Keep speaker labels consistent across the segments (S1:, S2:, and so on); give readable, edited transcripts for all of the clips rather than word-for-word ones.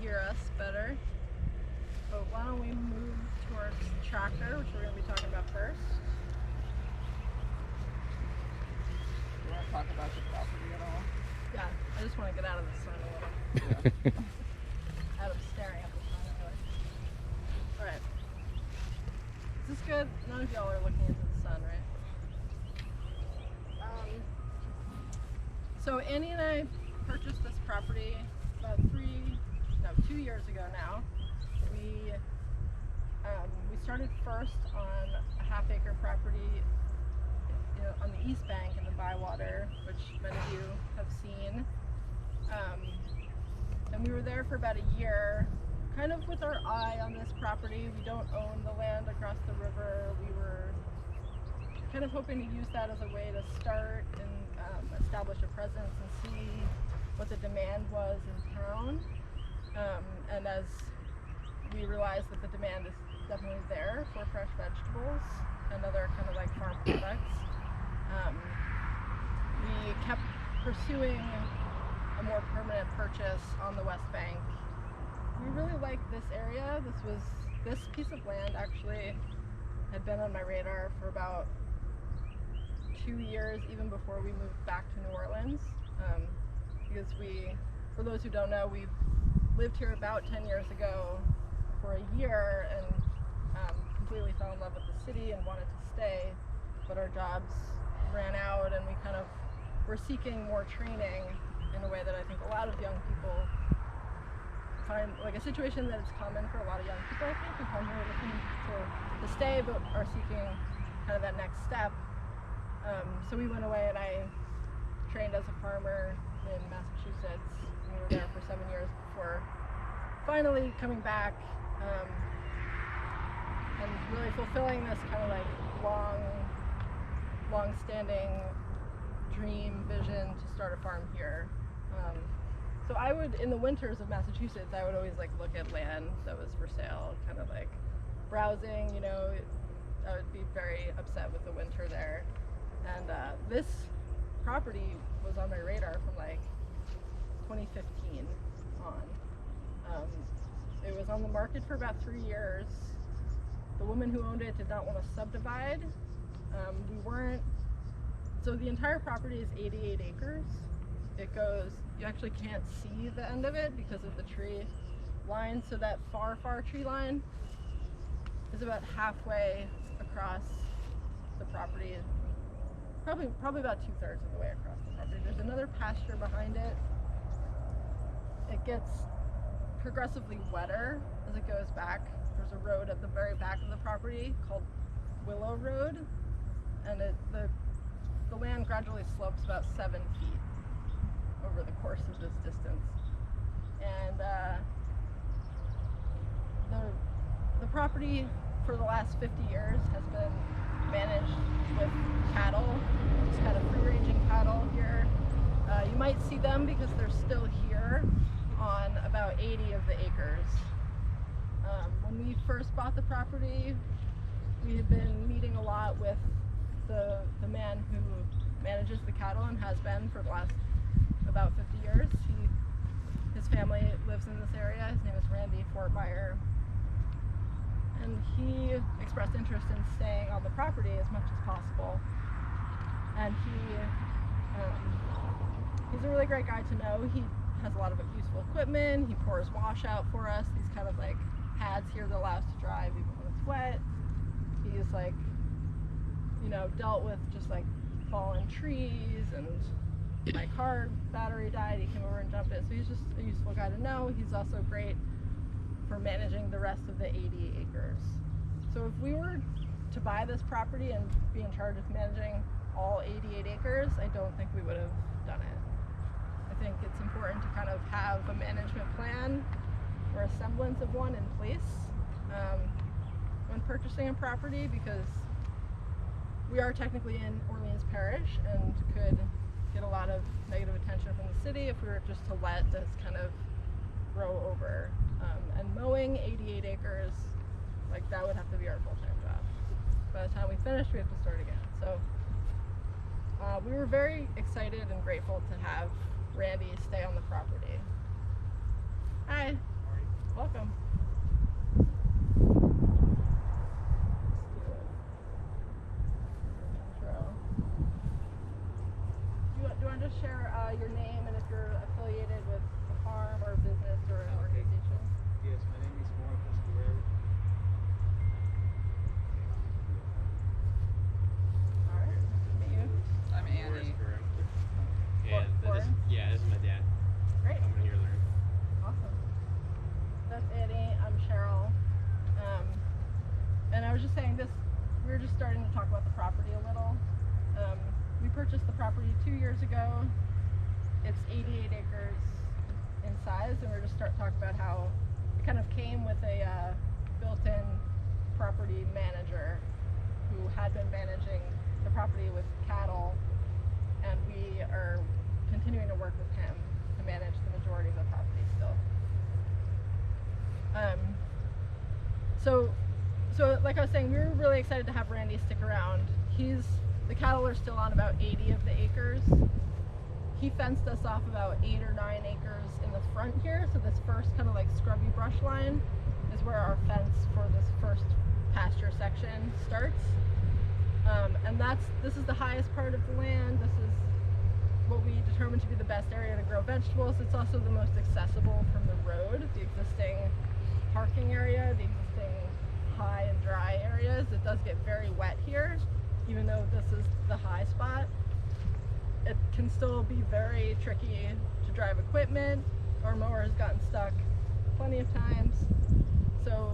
S1: hear us better. But why don't we move towards tractor, which we're going to be talking about first.
S2: You want to talk about the property at all?
S1: Yeah, I just want to get out of the sun a little.
S2: Yeah.
S1: Out of staring at the sun anyway. Alright. Is this good? None of y'all are looking into the sun, right? So Annie and I purchased this property about 2 years ago now. We started first on a half-acre property on the east bank in the Bywater, which many of you have seen. And we were there for about a year, kind of with our eye on this property. We don't own the land across the river. We were kind of hoping to use that as a way to start and establish a presence and see what the demand was in town. And as we realized that the demand is definitely there for fresh vegetables and other kind of like farm products, we kept pursuing a more permanent purchase on the West Bank. We really liked this area. This piece of land actually had been on my radar for about 2 years, even before we moved back to New Orleans, because for those who don't know, we lived here about 10 years ago for a year and completely fell in love with the city and wanted to stay, but our jobs ran out and we kind of were seeking more training in a way that I think a lot of young people find, like a situation that is common for a lot of young people, I think, who come here looking to stay but are seeking kind of that next step. So we went away and I trained as a farmer in Massachusetts. We were there for 7 years before finally coming back and really fulfilling this kind of like long-standing dream vision to start a farm here. So I would, in the winters of Massachusetts, I would always like look at land that was for sale, kind of like browsing, you know. I would be very upset with the winter there. And this property was on my radar from like 2015 on. It was on the market for about 3 years. The woman who owned it did not want to subdivide. So the entire property is 88 acres. It goes, you actually can't see the end of it because of the tree line. So that far tree line is about halfway across the property. Probably about 2/3 of the way across the property. There's another pasture behind it. It gets progressively wetter as it goes back. There's a road at the very back of the property called Willow Road, and the land gradually slopes about 7 feet over the course of this distance. And the property for the last 50 years has been managed with cattle, just kind of free-ranging cattle here. You might see them because they're still here on about 80 of the acres. When we first bought the property, we had been meeting a lot with the man who manages the cattle and has been for the last about 50 years. His family lives in this area. His name is Randy Fortmeyer. And he expressed interest in staying on the property as much as possible. And he's a really great guy to know. He has a lot of useful equipment. He pours washout for us, these kind of like pads here that allow us to drive even when it's wet. He's like, you know, dealt with just like fallen trees, and my car battery died. He came over and jumped it. So he's just a useful guy to know. He's also great for managing the rest of the 80 acres. So if we were to buy this property and be in charge of managing all 88 acres, I don't think we would have done it. I think it's important to kind of have a management plan or a semblance of one in place when purchasing a property, because we are technically in Orleans Parish and could get a lot of negative attention from the city if we were just to let this kind of grow over. And mowing 88 acres, like that would have to be our full-time job. By the time we finish, we have to start again. So we were very excited and grateful to have Randy stay on the property. Hi.
S3: How are you?
S1: Welcome. Do you want to just share your name and if you're affiliated with a farm or a business or an organization?
S3: Yes, my name is Marcos Guerrero.
S1: All right. Nice to meet you.
S2: I'm Annie.
S3: This is my dad.
S1: Great.
S3: I'm here to learn.
S1: Awesome. That's Annie. I'm Cheryl. And I was just saying this, we were just starting to talk about the property a little. We purchased the property 2 years ago. It's 88 acres in size, and we're just talking about how it kind of came with a built-in property manager who had been managing the property with cattle, and we are continuing to work with him to manage the majority of the property still. So like I was saying, we were really excited to have Randy stick around. The cattle are still on about 80 of the acres. He fenced us off about 8 or 9 acres in the front here, so this first kind of like scrubby brush line is where our fence for this first pasture section starts. And this is the highest part of the land. This is what we determined to be the best area to grow vegetables. It's also the most accessible from the road, the existing parking area, the existing high and dry areas. It does get very wet here, even though this is the high spot. It can still be very tricky to drive equipment. Our mower has gotten stuck plenty of times. So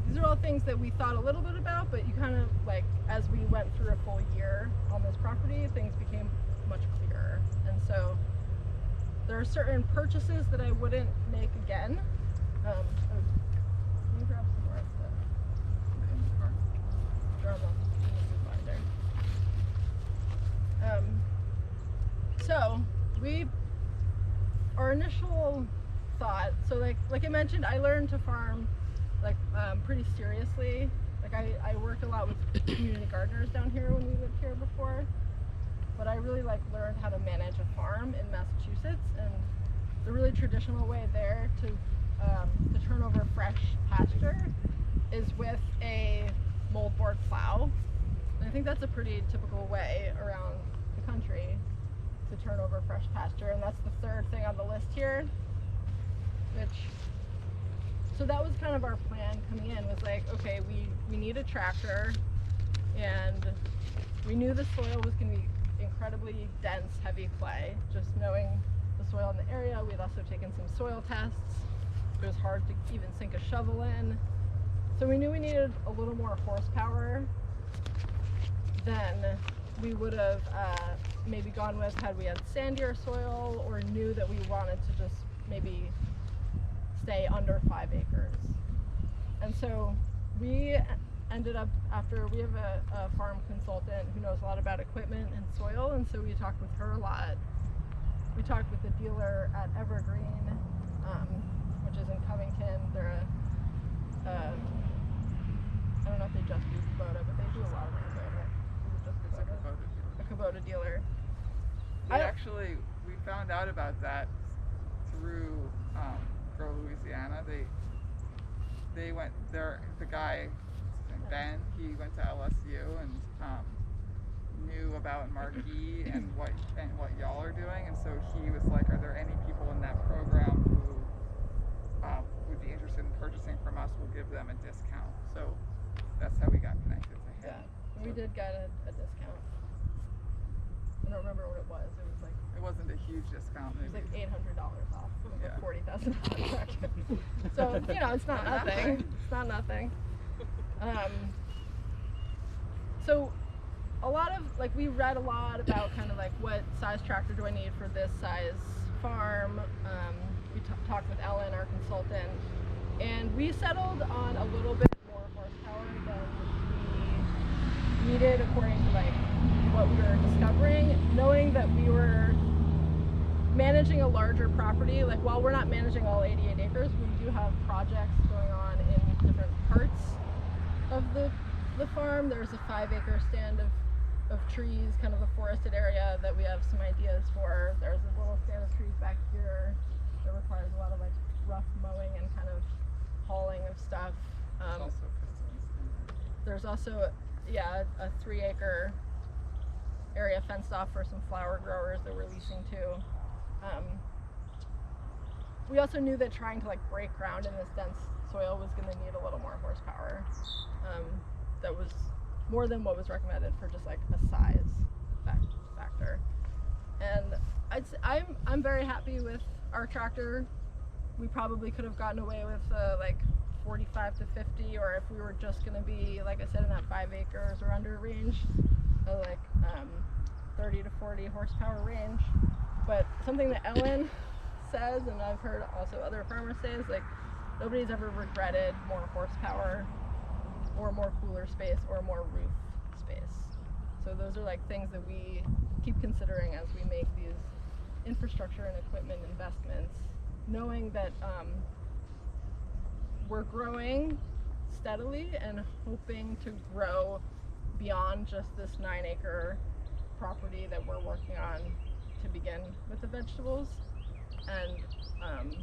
S1: these are all things that we thought a little bit about, but you kind of like, as we went through a full year on this property, things became much clearer. And so there are certain purchases that I wouldn't make again. Can you grab some more of the drum on the binder? So our initial thought, so like I mentioned, I learned to farm pretty seriously. Like I worked a lot with community gardeners down here when we lived here before, but I really learned how to manage a farm in Massachusetts, and the really traditional way there to turn over fresh pasture is with a moldboard plow. And I think that's a pretty typical way around the country to turn over fresh pasture, and that's the third thing on the list here, so that was kind of our plan coming in, was like, okay, we need a tractor, and we knew the soil was going to be incredibly dense, heavy clay. Just knowing the soil in the area, we'd also taken some soil tests. It was hard to even sink a shovel in. So we knew we needed a little more horsepower than we would have maybe gone with had we had sandier soil, or knew that we wanted to just maybe stay under 5 acres. And so we ended up, after we have a farm consultant who knows a lot about equipment and soil, and so we talked with her a lot. We talked with the dealer at Evergreen, which is in Covington. They're I don't know if they just do Kubota, but they do a lot of Kubota. Is it just Kubota? A Kubota dealer.
S2: We found out about that through Grow Louisiana. They went there. The guy, Ben, he went to LSU and knew about Marquis and what y'all are doing, and so he was like, "Are there any people in that program who would be interested in purchasing from us? We'll give them a discount." So that's how we got connected to him.
S1: Yeah, we did get a discount. I don't remember what it was. It was like,
S2: it wasn't a huge discount.
S1: It was like $800 off of
S2: Yeah.
S1: a $40,000 tractor. So it's not nothing. It's not nothing. So a lot of we read a lot about kind of what size tractor do I need for this size farm. We talked with Ellen, our consultant, and we settled on a little bit more horsepower than we needed according to what we were discovering, knowing that we were managing a larger property. While we're not managing all 88 acres, we do have projects going on in different parts of the farm. There's a 5-acre stand of trees, kind of a forested area that we have some ideas for. There's a little stand of trees back here that requires a lot of rough mowing and kind of hauling of stuff.
S2: There's also Kristen's in there.
S1: There's also, yeah, a 3-acre area fenced off for some flower growers that we're leasing to. We also knew that trying to like break ground in this dense soil was going to need a little more horsepower. That was more than what was recommended for just like a size factor. And I'm very happy with our tractor. We probably could have gotten away with like 45 to 50, or if we were just going to be, like I said, in that 5 acres or under range, like 30 to 40 horsepower range. But something that Ellen says, and I've heard also other farmers say, is like nobody's ever regretted more horsepower or more cooler space or more roof space. So those are like things that we keep considering as we make these infrastructure and equipment investments, knowing that we're growing steadily and hoping to grow beyond just this 9-acre property that we're working on to begin with the vegetables. And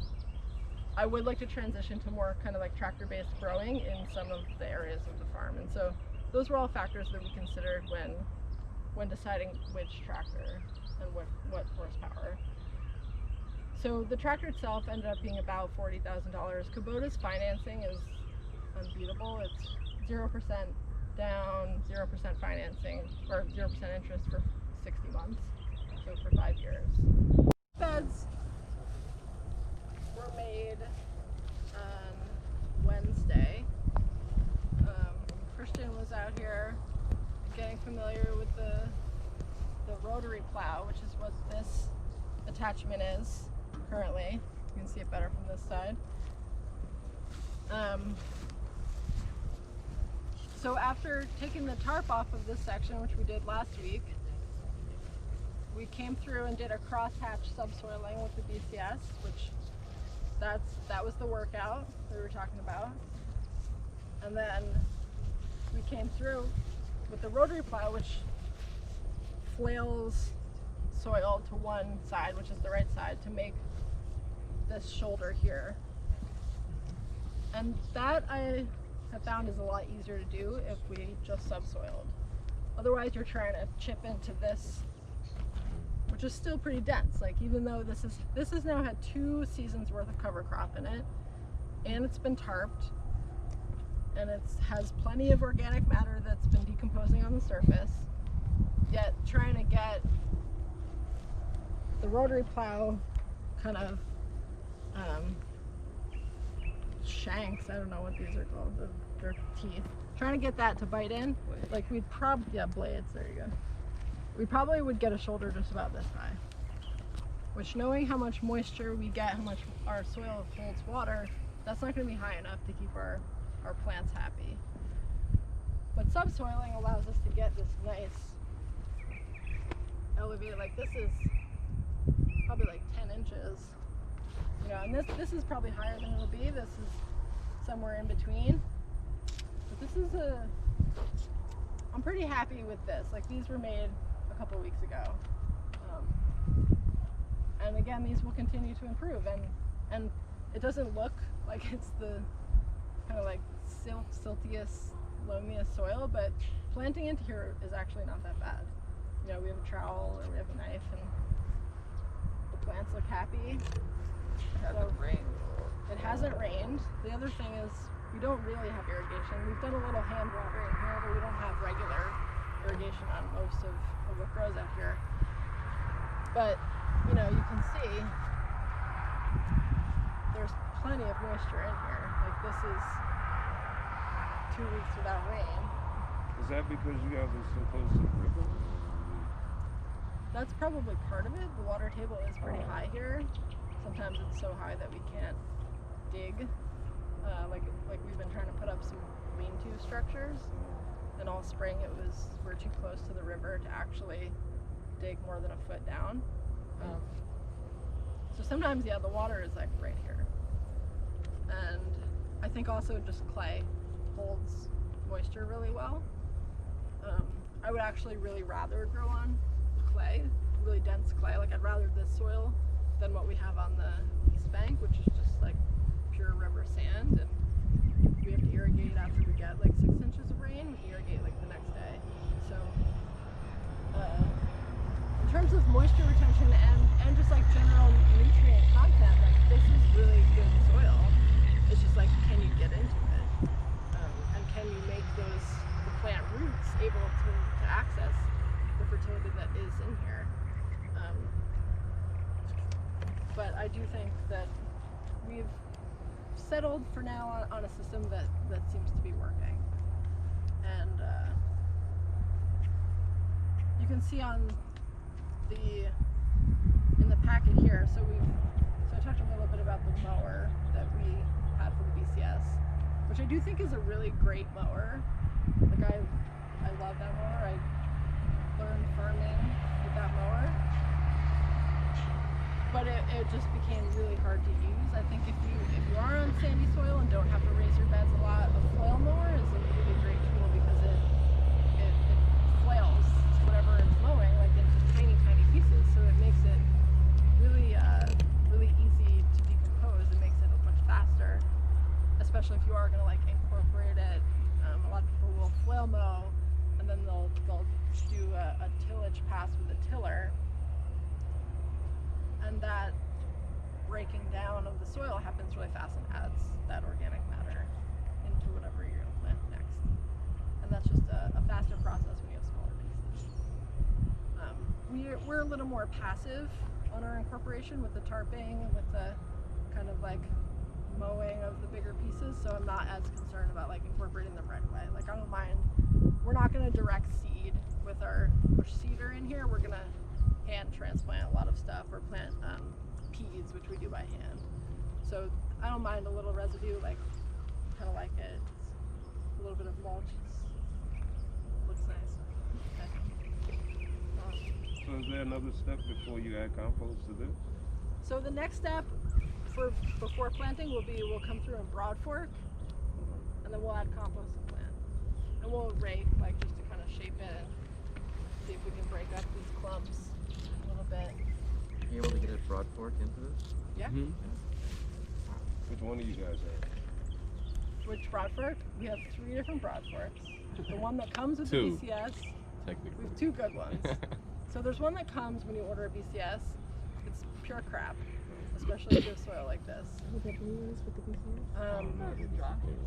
S1: I would like to transition to more kind of like tractor-based growing in some of the areas of the farm. And so those were all factors that we considered when deciding which tractor and what horsepower. So the tractor itself ended up being about $40,000. Kubota's financing is unbeatable. It's 0% down, 0% financing, or 0% interest for 60 months, so for 5 years. Beds were made on Wednesday. Christian was out here getting familiar with the rotary plow, which is what this attachment is currently. You can see it better from this side. So after taking the tarp off of this section, which we did last week, we came through and did a crosshatch subsoiling with the BCS, which that was the workout that we were talking about. And then we came through with the rotary plow, which flails soil to one side, which is the right side, to make this shoulder here. And that I have found is a lot easier to do if we just subsoiled. Otherwise you're trying to chip into this, which is still pretty dense. Like, even though this has now had 2 seasons worth of cover crop in it, and it's been tarped, and it has plenty of organic matter that's been decomposing on the surface, yet trying to get the rotary plow kind of shanks, I don't know what these are called, their teeth, trying to get that to bite in, like we'd blades, there you go. We probably would get a shoulder just about this high, which, knowing how much moisture we get, how much our soil holds water, that's not going to be high enough to keep our plants happy. But subsoiling allows us to get this nice elevated, like this is probably like 10 inches, you know, and this is probably higher than it'll be. This is somewhere in between. But this is I'm pretty happy with this. Like, these were made a couple weeks ago. And again, these will continue to improve, and it doesn't look like it's the kind of like siltiest, loamiest soil, but planting into here is actually not that bad. You know, we have a trowel or we have a knife, and the plants look happy.
S2: It hasn't rained.
S1: It hasn't rained. The other thing is, we don't really have irrigation. We've done a little hand watering here, but we don't have regular irrigation on most of what grows out here. But, you know, you can see there's plenty of moisture in here. Like, this is 2 weeks without rain.
S4: Is that because you guys are so close to the river?
S1: That's probably part of it. The water table is pretty high here. Sometimes it's so high that we can't dig. Like we've been trying to put up some lean-to structures, and all spring we're too close to the river to actually dig more than a foot down. So sometimes, yeah, the water is like right here. And I think also just clay holds moisture really well. I would actually really rather grow on clay, really dense clay. Like, I'd rather this soil than what we have on the east bank, which is just like pure river sand, and we have to irrigate after we get like 6 inches of rain. We irrigate like the next day. So in terms of moisture retention and just like general nutrient content, like this is really good soil. It's just like, can you get into it? And can you make the plant roots able to access the fertility that is in here? But I do think that we've settled for now on a system that seems to be working. And you can see in the packet here, so I talked a little bit about the mower that we had for the BCS, which I do think is a really great mower. Like I love that mower. I learned farming with that mower. But it just became really hard to use. I think if you are on sandy soil and don't have to raise your beds a lot, a flail mower is a really great tool because it flails whatever it's mowing like into tiny pieces, so it makes it really really easy to decompose. It makes it much faster, especially if you are going to like incorporate it. A lot of people will flail mow and then they'll do a tillage pass with a tiller. And that breaking down of the soil happens really fast and adds that organic matter into whatever you're going to plant next. And that's just a faster process when you have smaller pieces. We're a little more passive on our incorporation with the tarping and with the kind of like mowing of the bigger pieces, so I'm not as concerned about like incorporating them right away. Like I don't mind, we're not going to direct seed with our bush seeder in here. We're going to hand transplant a lot of stuff or plant peas, which we do by hand. So I don't mind a little residue, like kind of like it. It's a little bit of mulch. Looks nice.
S4: So is there another step before you add compost to this?
S1: So the next step before planting we'll come through and broad fork, and then we'll add compost and plant. And we'll rake like just to kind of shape it and see if we can break up these clumps a little bit.
S5: Are you able to get a broad fork into this?
S1: Yeah.
S3: Mm-hmm.
S4: Which one do you guys have?
S1: Which broad fork? We have 3 different broad forks. The one that comes with
S5: Two.
S1: the BCS,
S5: Technically.
S1: we have 2 good ones. So there's one that comes when you order a BCS. It's pure crap, especially if you have soil like this.
S2: No, the John gave us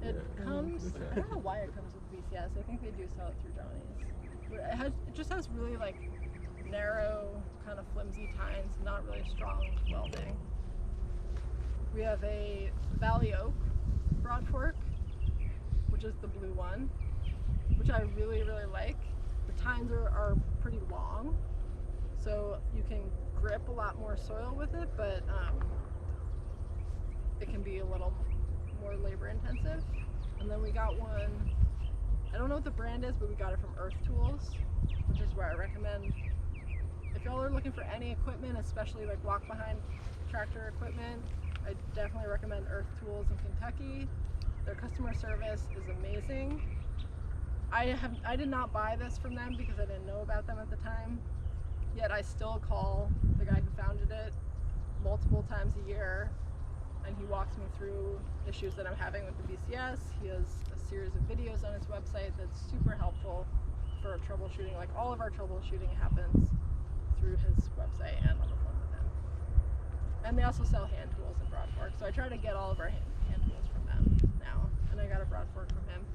S2: that.
S1: It comes, I don't know why it comes with BCS. I think they do sell it through Johnny's. But it just has really like narrow, kind of flimsy tines, not really strong welding. We have a Valley Oak broad fork, which is the blue one, which I really, really like. The tines are pretty long, so you can grip a lot more soil with it, but it can be a little more labor intensive. And then we got one, I don't know what the brand is, but we got it from Earth Tools, which is where I recommend, if y'all are looking for any equipment, especially like walk behind tractor equipment, I definitely recommend Earth Tools in Kentucky. Their customer service is amazing. I did not buy this from them because I didn't know about them at the time, yet I still call the guy who founded it multiple times a year, and he walks me through issues that I'm having with the BCS. He has a series of videos on his website that's super helpful for troubleshooting. Like all of our troubleshooting happens through his website and on the phone with him. And they also sell hand tools and broad forks, so I try to get all of our hand tools from them now, and I got a broad fork from him,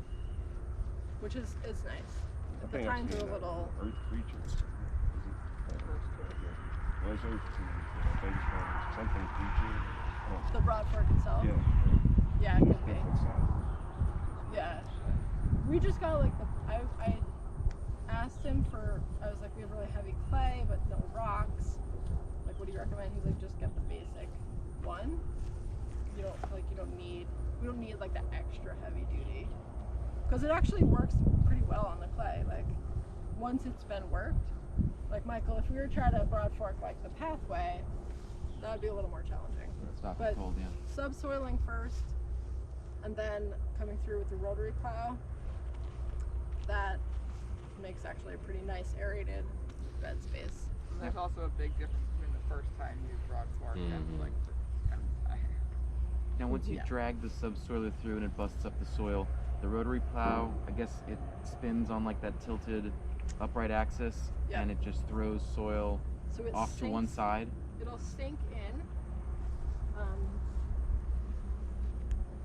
S1: which is nice.
S4: I
S1: The
S4: think I've
S1: tines are
S4: seen
S1: a little.
S4: Earth Creatures. Is it? Well, it's Earth Creatures. I think it's called something creature. Oh.
S1: The broad fork itself?
S4: Yeah.
S1: Yeah, it could be.
S4: Different size.
S1: Yeah. We just got like I asked him for, I was like, we have really heavy clay, but no rocks. Like, what do you recommend? He's like, just get the basic one. You don't need like the extra heavy duty. Because it actually works pretty well on the clay. Like, once it's been worked, like Michael, if we were trying to broad fork like the pathway, that would be a little more challenging.
S5: Stop
S1: But
S5: and cold, yeah.
S1: subsoiling first, and then coming through with the rotary plow, that makes actually a pretty nice aerated bed space.
S2: And there's also a big difference between the first time you broad fork and like the second time.
S5: Now, once you
S1: Yeah.
S5: drag the subsoiler through and it busts up the soil, the rotary plow, I guess it spins on like that tilted upright axis,
S1: Yep.
S5: and it just throws soil
S1: So it
S5: off to one
S1: sinks-
S5: side.
S1: It'll sink in.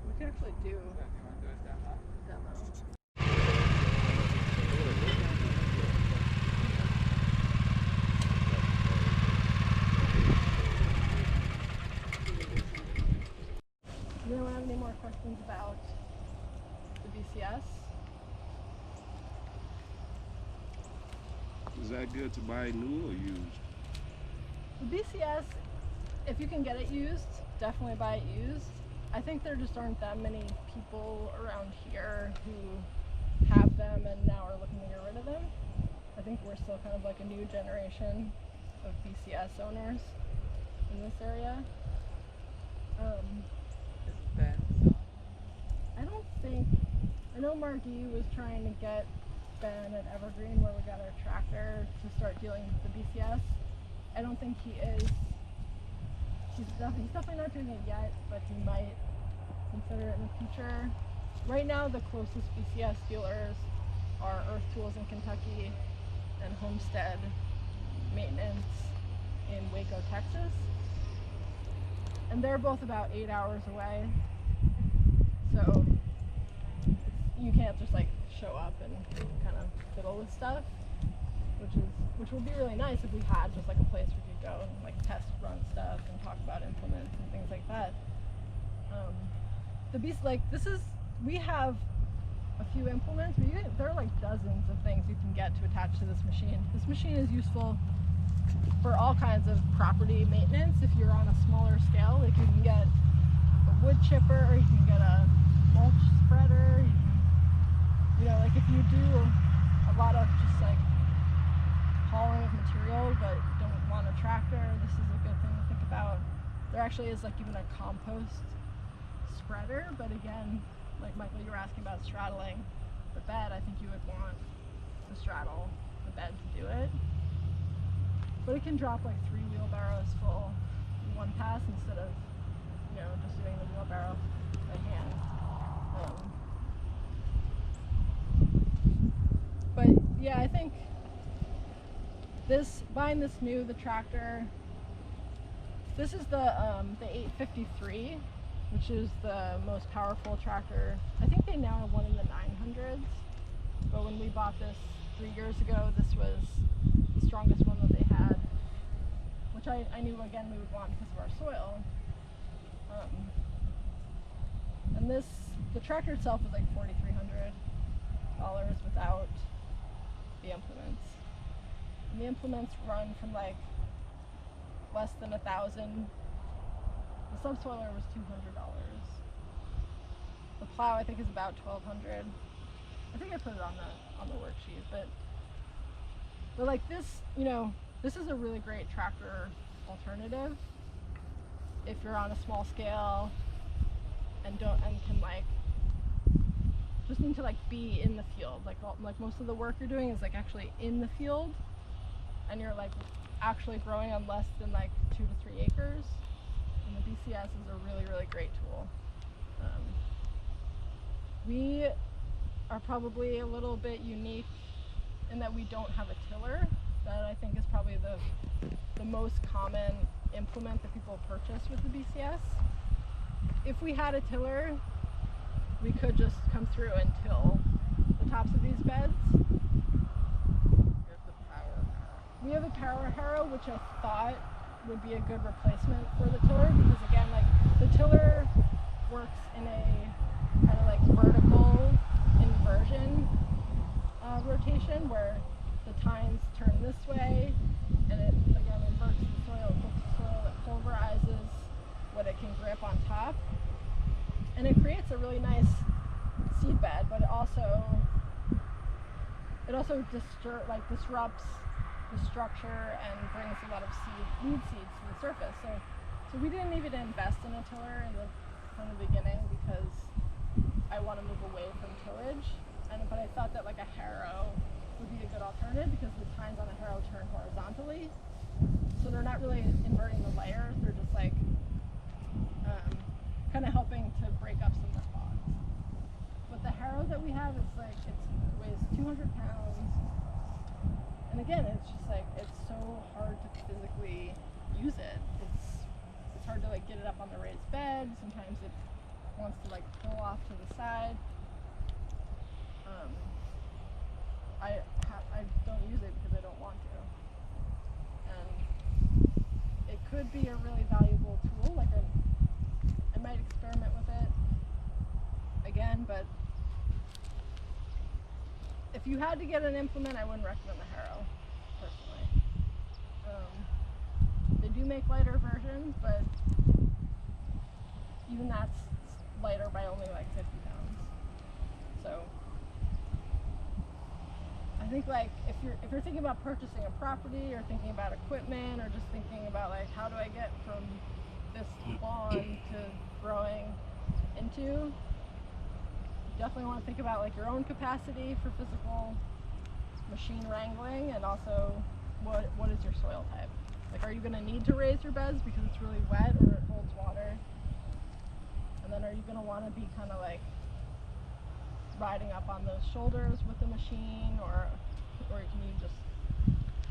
S1: We can actually do
S2: So if you want to do a demo.
S1: demo. Does anyone have any more questions about the BCS?
S4: Is that good to buy new or used?
S1: The BCS, if you can get it used, definitely buy it used. I think there just aren't that many people around here who have them and now are looking to get rid of them. I think we're still kind of like a new generation of BCS owners in this area.
S2: Is Ben selling?
S1: I don't think, I know Margie was trying to get Ben at Evergreen where we got our tractor to start dealing with the BCS. I don't think he is. He's definitely not doing it yet, but he might consider it in the future. Right now, the closest BCS dealers are Earth Tools in Kentucky and Homestead Maintenance in Waco, Texas. And they're both about 8 hours away. So you can't just like show up and kind of fiddle with stuff, which would be really nice if we had just like a place where you could go and like test run stuff and talk about implements and things like that. We have a few implements, but there are like dozens of things you can get to attach to this machine. This machine is useful for all kinds of property maintenance. If you're on a smaller scale, like you can get a wood chipper, or you can get a mulch spreader. Like if you do a lot of just like hauling of material but don't want a tractor, this is a good thing to think about. There actually is like even a compost spreader, but again, like Michael, you were asking about straddling the bed. I think you would want to straddle the bed to do it. But it can drop like 3 wheelbarrows full in one pass instead of, just doing the wheelbarrow by hand. But yeah, I think buying this new, the tractor, this is the 853, which is the most powerful tractor. I think they now have one in the 900s, but when we bought this 3 years ago, this was the strongest one that they had, which I knew again we would want because of our soil. And the tractor itself was like $4,300 without the implements. And the implements run from like less than $1,000. The subsoiler was $200. The plow I think is about $1,200. I think I put it on the worksheet, but like this, this is a really great tractor alternative if you're on a small scale and can like just need to like be in the field. Like most of the work you're doing is like actually in the field, and you're like actually growing on less than like 2 to 3 acres. And the BCS is a really, really great tool. We are probably a little bit unique in that we don't have a tiller. That I think is probably the most common implement that people purchase with the BCS. If we had a tiller, we could just come through and till the tops of these beds.
S2: Here's the power harrow.
S1: We have a power harrow, which I thought would be a good replacement for the tiller, because again, like the tiller works in a kind of like vertical inversion rotation where the tines turn this way, and it again inverts the soil, flips the soil, it pulverizes what it can grip on top, and it creates a really nice seed bed, but it also disrupts the structure and brings a lot of weed seeds to the surface. So we didn't even invest in a tiller from the beginning because I want to move away from tillage, but I thought that like a harrow would be a good alternative because the tines on a harrow turn horizontally. So they're not really inverting the layers. They're just like kind of helping to break up some of the bonds. But the harrow that we have, it's like it weighs 200 pounds, and again, it's just like it's so hard to physically use it. It's hard to like get it up on the raised bed. Sometimes it wants to like pull off to the side. I don't use it because I don't want to. And it could be a really valuable tool. Like I might experiment with it again, but if you had to get an implement, I wouldn't recommend the harrow, personally. They do make lighter versions, but even that's lighter by only like 50 pounds. So I think like if you're thinking about purchasing a property or thinking about equipment or just thinking about like how do I get from this lawn to growing into, you definitely want to think about like your own capacity for physical machine wrangling, and also what is your soil type. Like, are you going to need to raise your beds because it's really wet or it holds water? And then are you going to want to be kind of like riding up on those shoulders with the machine, or can you just,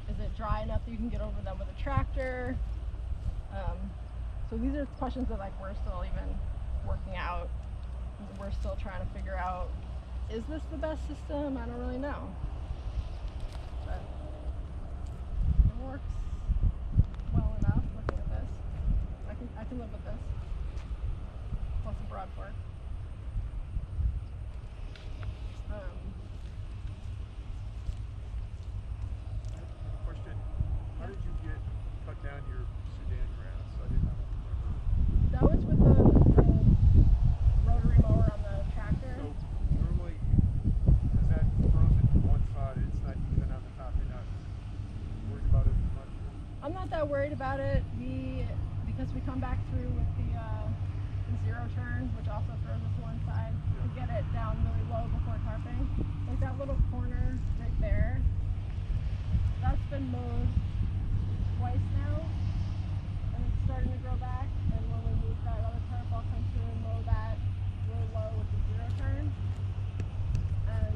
S1: is it dry enough that you can get over them with a tractor? So these are questions that like we're still even working out. We're still trying to figure out, is this the best system? I don't really know. But it works well enough looking at this. I can live with this. Plus a broad fork.
S6: I have a question. How did you cut down your Sudan grass? I did not remember.
S1: That was with the rotary mower on the tractor.
S6: So normally, because that throws it to one side, it's not even on the top. You're not worried about it as much?
S1: I'm not that worried about it. Because we come back through with the zero turn, which also throws it to one side, to get it down really low before tarping. Like that little corner right there, that's been mowed twice now, and it's starting to grow back. And when we move that other tarp, I'll come through and mow that really low with the zero turn. And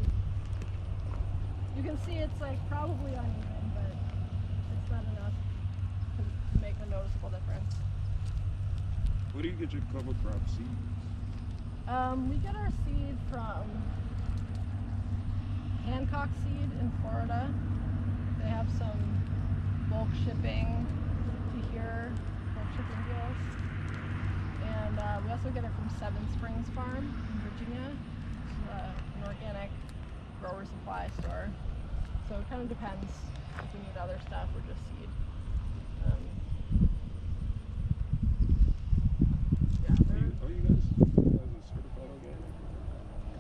S1: you can see it's like probably uneven, but it's not enough to make a noticeable difference.
S4: Where do you get your cover crop seeds?
S1: We get our seed from Hancock Seed in Florida. They have some bulk shipping to here, bulk shipping deals. And we also get it from Seven Springs Farm in Virginia. It's an organic grower supply store. So it kind of depends if we need other stuff or just seed.
S4: Are you guys certified organic?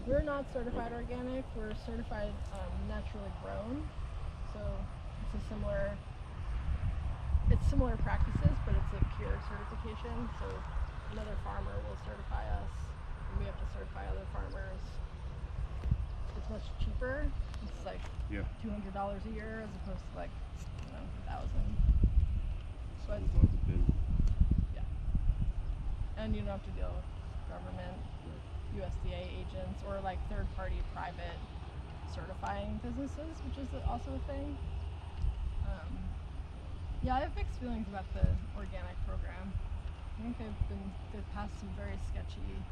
S1: We're not certified organic. We're certified naturally grown. So it's similar practices, but it's a pure certification. So another farmer will certify us, and we have to certify other farmers. It's much cheaper. It's like
S4: Yeah.
S1: $200 a year as opposed to like, $1,000.
S4: So
S1: But
S4: about the bin.
S1: yeah, and you don't have to deal with government, USDA agents, or like third-party private certifying businesses, which is also a thing. Yeah, I have mixed feelings about the organic program. I think they've passed some very sketchy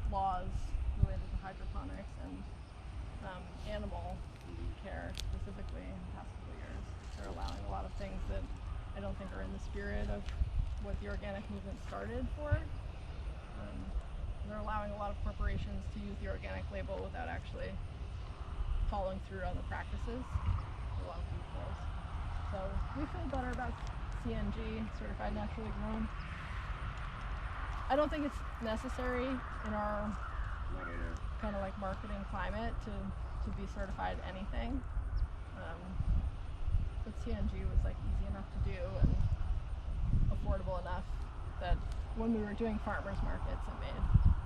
S1: laws related to hydroponics and animal care specifically in the past couple of years. They're allowing a lot of things that I don't think are in the spirit of what the organic movement started for. They're allowing a lot of corporations to use the organic label without actually following through on the practices. A lot of loopholes. So we feel better about CNG, certified naturally grown. I don't think it's necessary in our kind of like marketing climate to be certified anything. But CNG was like easy enough to do and affordable enough that when we were doing farmers markets, it made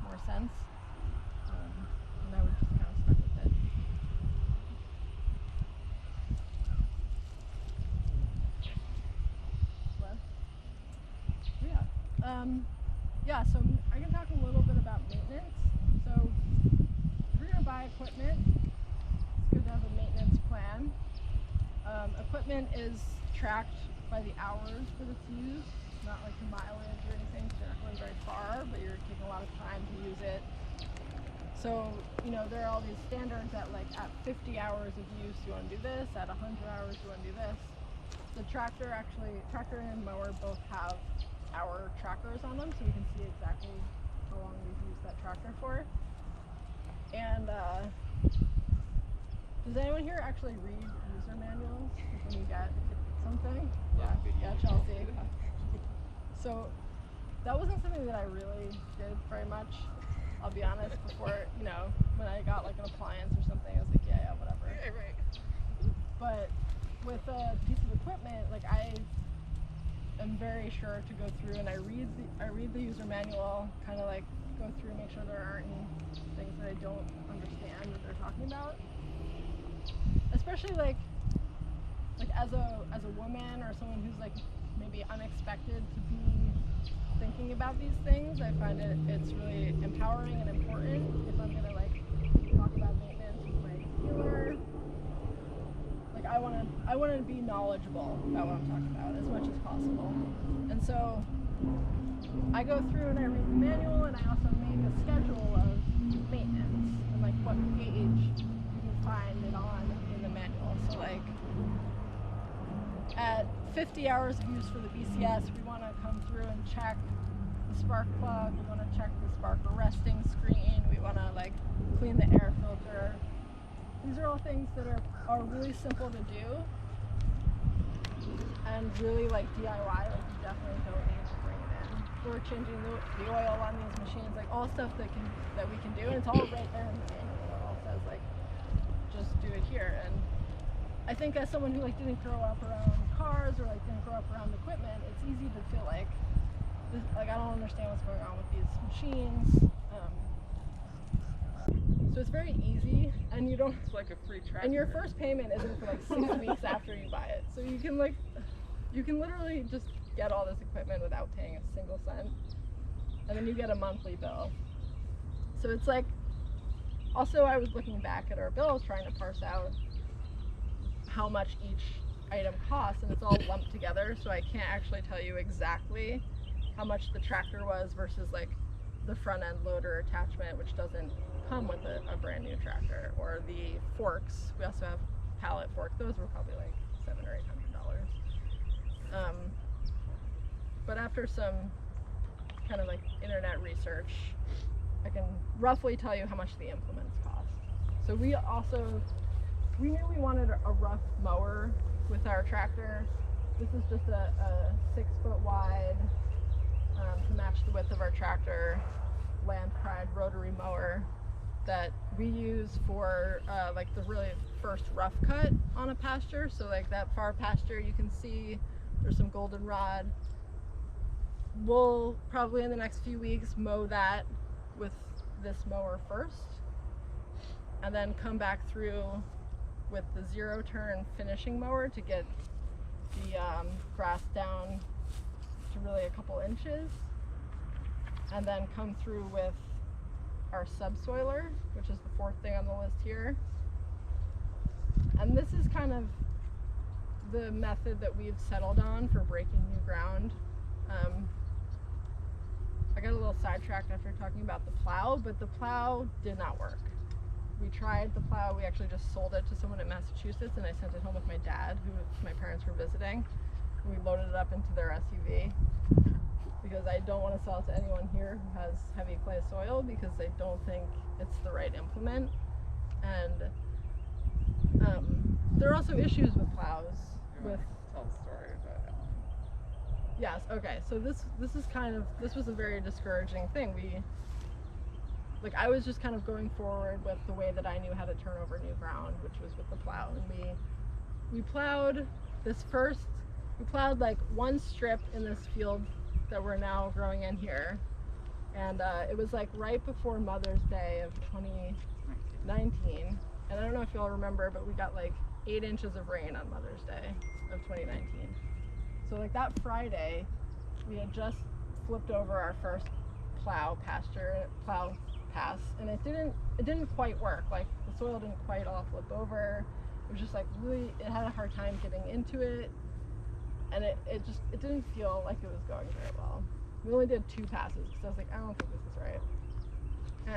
S1: more sense. And I would just kind of stuck with it. Yeah, so I can talk a little bit about maintenance. So if you're gonna buy equipment, it's good to have a maintenance plan. Equipment is tracked by the hours that it's used, not like the mileage or anything. So you're not going very far, but you're taking a lot of time to use it. So, you know, there are all these standards that like at 50 hours of use you want to do this, at 100 hours you want to do this. The tractor and mower both have hour trackers on them, so we can see exactly how long we've used that tractor for. And does anyone here actually read user manuals when you get something? Yeah, Chelsea. So that wasn't something that I really did very much. I'll be honest, before, you know, when I got like an appliance or something, I was like, yeah, whatever.
S2: Right.
S1: But with a piece of equipment, like I am very sure to go through and I read the user manual, kind of like go through, make sure there aren't any things that I don't understand that they're talking about. Especially like as a woman or someone who's like maybe unexpected to be thinking about these things, I find it's really empowering and important if I'm gonna like talk about maintenance with my dealer. Like I wanna be knowledgeable about what I'm talking about as much as possible. And so I go through and I read the manual, and I also make a schedule of maintenance and like what page you can find it on in the manual. So like at 50 hours of use for the BCS, we want to come through and check the spark plug, we want to check the spark arresting screen, we want to like clean the air filter. These are all things that are really simple to do and really like DIY, like you definitely don't need to bring it in. We're changing the oil on these machines, like all stuff that we can do, and it's all right there in the manual. It all says like just do it here. And I think as someone who like didn't grow up around cars or like didn't grow up around equipment, it's easy to feel like this, like I don't understand what's going on with these machines. So it's very easy, and you don't.
S2: It's like a free tractor.
S1: And your first payment isn't for like 6 weeks after you buy it, so you can literally just get all this equipment without paying a single cent, and then you get a monthly bill. So it's like, also I was looking back at our bills trying to parse out how much each item costs, and it's all lumped together, so I can't actually tell you exactly how much the tractor was versus like the front end loader attachment, which doesn't come with a brand new tractor, or the forks. We also have pallet forks. Those were probably like $700 or $800. But after some kind of like internet research, I can roughly tell you how much the implements cost. So we knew we wanted a rough mower with our tractor. This is just a 6 foot wide, to match the width of our tractor, Land Pride rotary mower that we use for like the really first rough cut on a pasture. So like that far pasture, you can see there's some goldenrod. We'll probably in the next few weeks mow that with this mower first, and then come back through with the 0 turn finishing mower to get the grass down to really a couple inches, and then come through with our subsoiler, which is the 4th thing on the list here. And this is kind of the method that we've settled on for breaking new ground. I got a little sidetracked after talking about the plow, but the plow did not work. We tried the plow. We actually just sold it to someone in Massachusetts, and I sent it home with my dad, who my parents were visiting. We loaded it up into their SUV because I don't want to sell it to anyone here who has heavy clay soil, because I don't think it's the right implement. And there are also issues with plows.
S2: You wanna tell the story about it?
S1: Yes, okay, so this was a very discouraging thing. I was just kind of going forward with the way that I knew how to turn over new ground, which was with the plow. And we plowed like one strip in this field that we're now growing in here. And it was like right before Mother's Day of 2019. And I don't know if y'all remember, but we got like 8 inches of rain on Mother's Day of 2019. So like that Friday, we had just flipped over our first plow pass, and it didn't quite work. Like the soil didn't quite all flip over. It was just like really, it had a hard time getting into it, and it didn't feel like it was going very well. We only did 2 passes because I was like, I don't think this is right.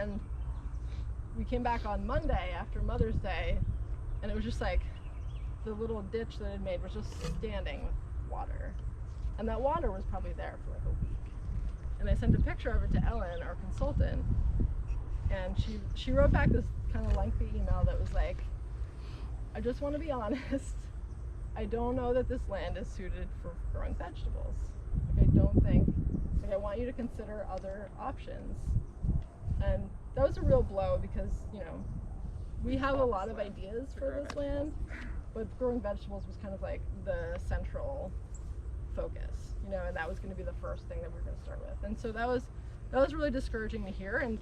S1: And we came back on Monday after Mother's Day, and it was just like the little ditch that it made was just standing with water. And that water was probably there for like a week. And I sent a picture of it to Ellen, our consultant, and she wrote back this kind of lengthy email that was like, I just want to be honest, I don't know that this land is suited for growing vegetables. Like, I don't think, like, I want you to consider other options. And that was a real blow because, you know, we have a lot of ideas for this land, but growing vegetables was kind of like the central focus, you know, and that was going to be the first thing that we were going to start with. And so that was really discouraging to hear, and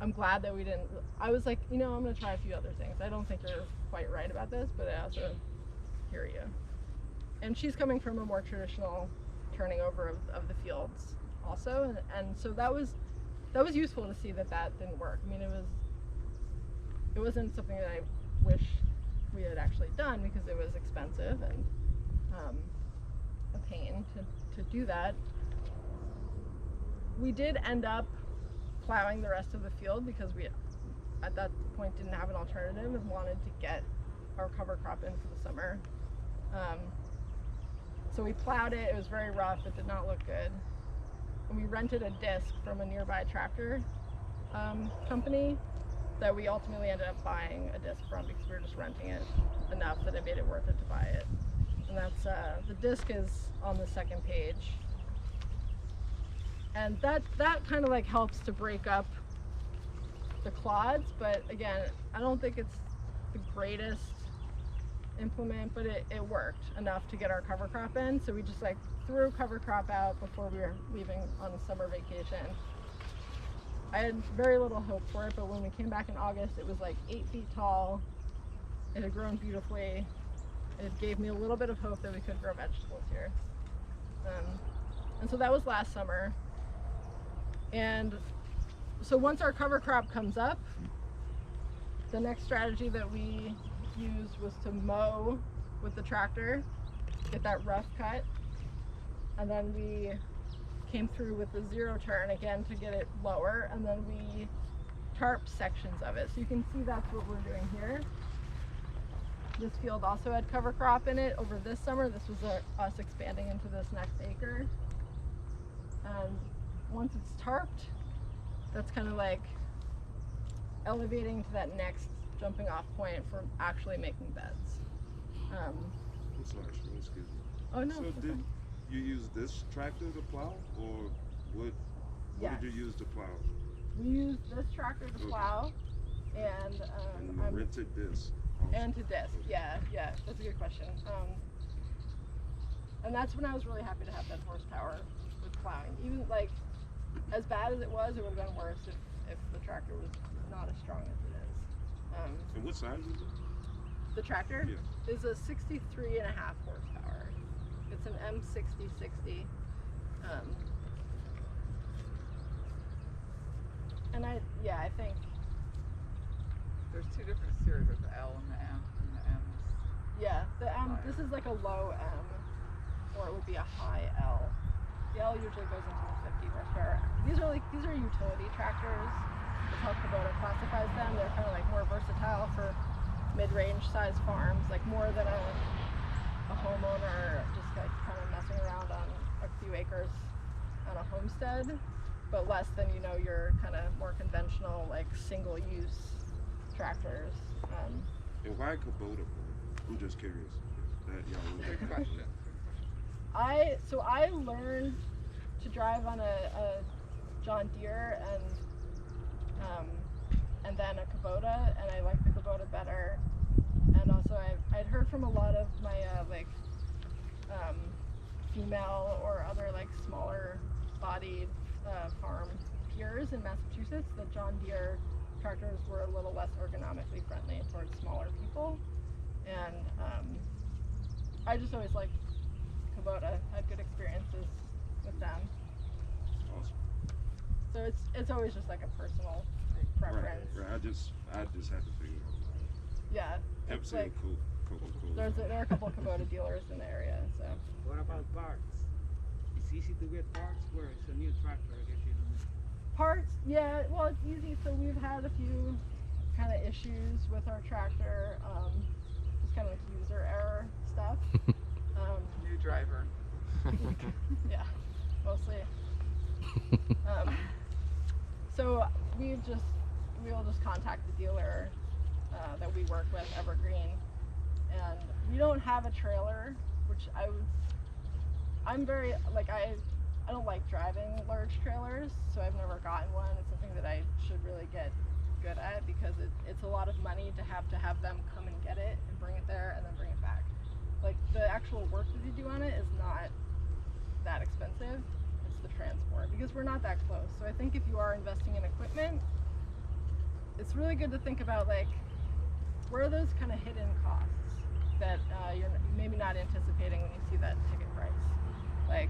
S1: I'm glad that we didn't. I was like, you know, I'm going to try a few other things. I don't think you're quite right about this, but I also hear you. And she's coming from a more traditional turning over of the fields also, and so that was useful to see that didn't work. I mean, it wasn't something that I wish we had actually done because it was expensive and a pain to do that. We did end up plowing the rest of the field because we at that point didn't have an alternative and wanted to get our cover crop in for the summer. So we plowed it. It was very rough. It did not look good. And we rented a disc from a nearby tractor company that we ultimately ended up buying a disc from because we were just renting it enough that it made it worth it to buy it. And that's the disc is on the second page. And that kind of like helps to break up the clods, but again, I don't think it's the greatest implement, but it worked enough to get our cover crop in. So we just like threw cover crop out before we were leaving on summer vacation. I had very little hope for it, but when we came back in August, it was like 8 feet tall. It had grown beautifully. It gave me a little bit of hope that we could grow vegetables here. And so that was last summer. And so once our cover crop comes up, the next strategy that we used was to mow with the tractor, get that rough cut, and then we came through with the 0 turn again to get it lower, and then we tarped sections of it. So you can see that's what we're doing here. This field also had cover crop in it over this summer. This was us expanding into this next acre. And once it's tarped, that's kind of like elevating to that next jumping off point for actually making beds.
S4: I'm sorry, excuse me.
S1: Oh no.
S4: So
S1: it's
S4: did
S1: okay.
S4: you use this tractor to plow, or what
S1: Yes.
S4: did you use to plow?
S1: We used this tractor to plow, and
S4: And you rented this also.
S1: and to disc. Yeah, that's a good question. And that's when I was really happy to have that horsepower with plowing. Even like as bad as it was, it would have been worse if the tractor was not as strong as it is.
S4: And what size is it?
S1: The tractor
S4: Yeah.
S1: is a 63.5 horsepower. It's an M6060. And I think,
S2: There's 2 different series. There's the L and the M, and the M is
S1: yeah, the M, this is like a low M, or it would be a high L. The L usually goes into the 50 horsepower. These are utility tractors. That's how Kubota classifies them. They're kind of like more versatile for mid-range size farms, like more than a homeowner just like kind of messing around on a few acres on a homestead, but less than, you know, your kind of more conventional like single-use tractors.
S4: And why Kubota? I'm just curious. That y'all would
S2: good question.
S1: I learned to drive on a John Deere and then a Kubota, and I like the Kubota better. And also I'd heard from a lot of my female or other like smaller bodied farm peers in Massachusetts that John Deere tractors were a little less ergonomically friendly towards smaller people, and I just always liked Kubota, had good experiences with them.
S4: Awesome.
S1: So it's always just like a personal preference.
S4: Right. I just had to figure it out.
S1: Yeah.
S4: Kept
S1: It's
S4: saying
S1: like
S4: Coca-Cola.
S1: there are a couple of Kubota dealers in the area, so
S3: What about parts? It's easy to get parts where it's a new tractor, I guess you don't know.
S1: parts, yeah, well it's easy. So we've had a few kind of issues with our tractor, just kind of like user error stuff.
S2: New driver.
S1: Yeah, mostly. So we'll just contact the dealer that we work with, Evergreen, and we don't have a trailer, which I'm very like I don't like driving large trailers, so I've never gotten one. It's something that I should really get good at because it's a lot of money to have them come and get it and bring it there and then bring it back. Like the actual work that they do on it is not that expensive. It's the transport because we're not that close. So I think if you are investing in equipment, it's really good to think about like where are those kind of hidden costs that you're maybe not anticipating when you see that ticket price. Like,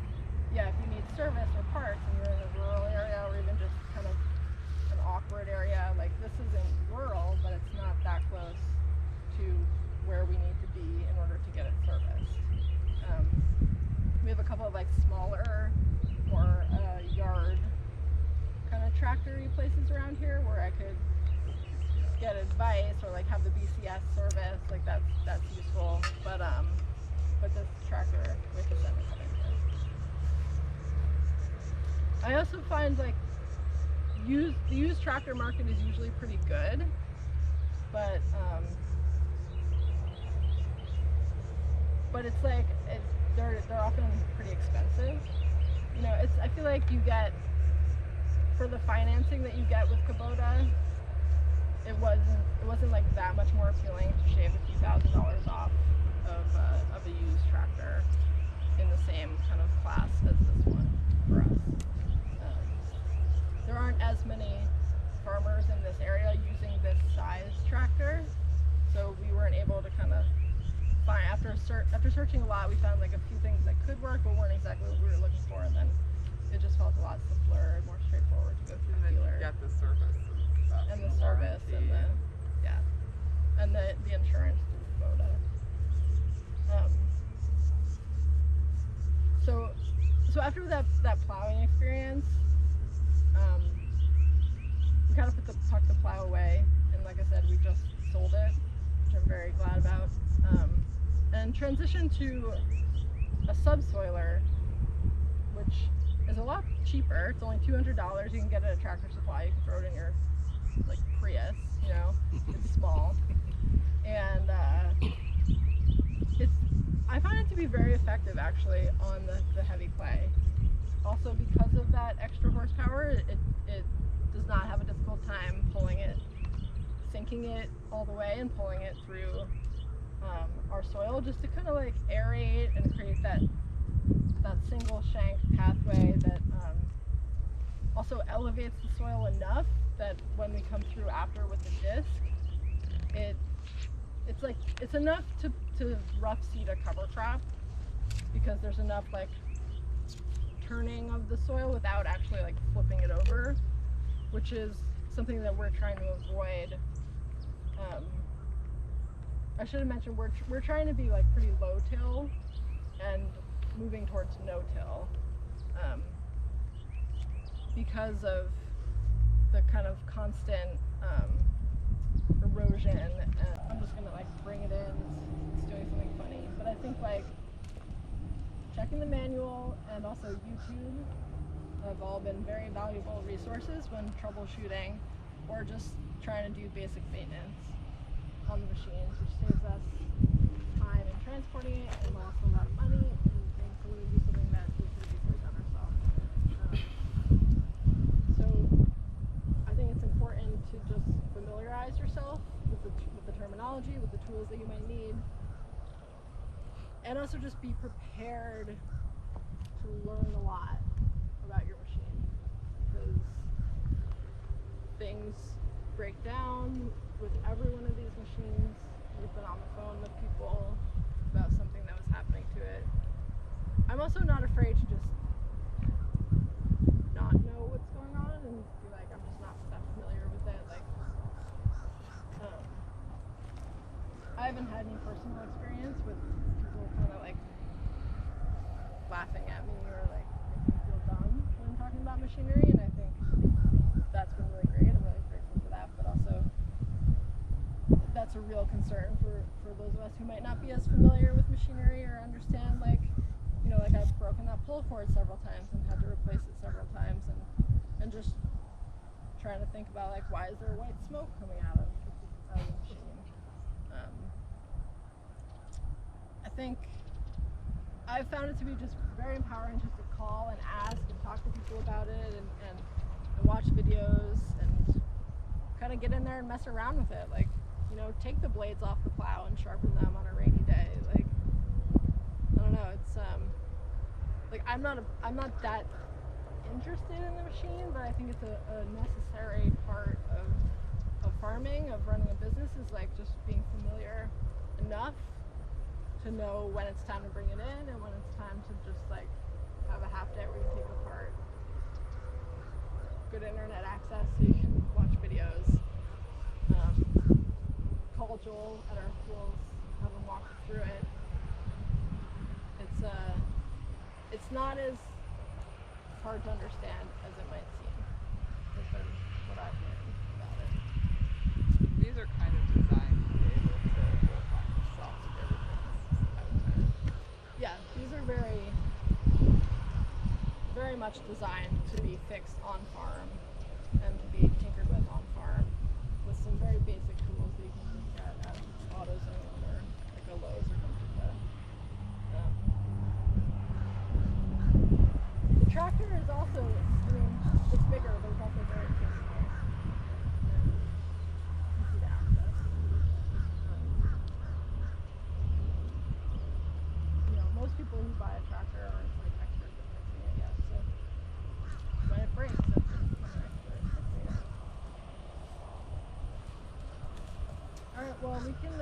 S1: yeah, if you need service or parts and you're in a rural area or even just kind of an awkward area, like this isn't rural, but it's not that close to where we need to be in order to get it serviced. We have a couple of like smaller, more yard kind of tractor-y places around here where I could get advice or like have the BCS service, like that's useful. But this tractor, we have to send it something. I also find like the used tractor market is usually pretty good, but it's like they're often pretty expensive. You know, I feel like you get for the financing that you get with Kubota, it wasn't like that much more appealing to shave a few $1,000s off of a used tractor in the same kind of class as this one for us. There aren't as many farmers in this area using this size tractor, so we weren't able to kind of find after searching a lot. We found like a few things that could work, but weren't exactly what we were looking for, and then it just felt a lot simpler and more straightforward to go through
S2: And
S1: the
S2: then
S1: dealer.
S2: you get the service
S1: And the service and the insurance through Kubota. So after that plowing experience, we kind of tucked the plow away, and like I said, we just sold it, which I'm very glad about, and transitioned to a subsoiler, which is a lot cheaper. It's only $200. You can get it at Tractor Supply. You can throw it in your like Prius, you know, it's small, and I find it to be very effective actually on the heavy clay. Also because of that extra horsepower, it does not have a difficult time sinking it all the way and pulling it through our soil, just to kind of like aerate and create that single shank pathway that also elevates the soil enough that when we come through after with the disc, it's enough to rough seed a cover crop because there's enough like turning of the soil without actually like flipping it over, which is something that we're trying to avoid. I should have mentioned we're trying to be like pretty low till and moving towards no till because of the kind of constant erosion. I'm just gonna like bring it in. It's doing something funny, but I think like checking the manual and also YouTube have all been very valuable resources when troubleshooting or just trying to do basic maintenance on the machines, which saves us time in transporting it and also a lot of money, and so we do something that we could have easily done ourselves. So I think it's important to just familiarize yourself with the terminology, with the tools that you might need, and also just be prepared to learn a lot about your machine, because things break down with every one of these machines. We've been on the phone with people about something that was happening to it. I'm also not afraid to just I haven't had any personal experience with people kind of like laughing at me or like making me feel dumb when I'm talking about machinery, and I think that's been really great. I'm really grateful for that, but also that's a real concern for those of us who might not be as familiar with machinery or understand, like, you know, like I've broken that pull cord several times and had to replace it several times, and just trying to think about, like, why is there white smoke coming out of the machine? I think I've found it to be just very empowering just to call and ask and talk to people about it, and watch videos and kind of get in there and mess around with it. Like, you know, take the blades off the plow and sharpen them on a rainy day. Like, I don't know, it's like I'm not that interested in the machine, but I think it's a necessary part of farming, of running a business, is like just being familiar enough to know when it's time to bring it in and when it's time to just like have a half day where you take it apart. Good internet access so you can watch videos. Call Joel at our schools, have him walk through it. It's not as hard to understand as it might seem. Has been what I've learned about it.
S2: These are kind of designed to be able to work on yourself to get everything, I would say.
S1: Yeah, these are very much designed to be fixed on farm and to be tinkered with on farm with some very basic tools that you can just get at AutoZone or like a Lowe's or something like that. The tractor is also, I mean, it's bigger, but it's also very fixable. Easy to access. You know, most people who buy a tractor aren't like experts at fixing it yet, so when it breaks, that's when you become an expert at fixing it. Alright, well, we can,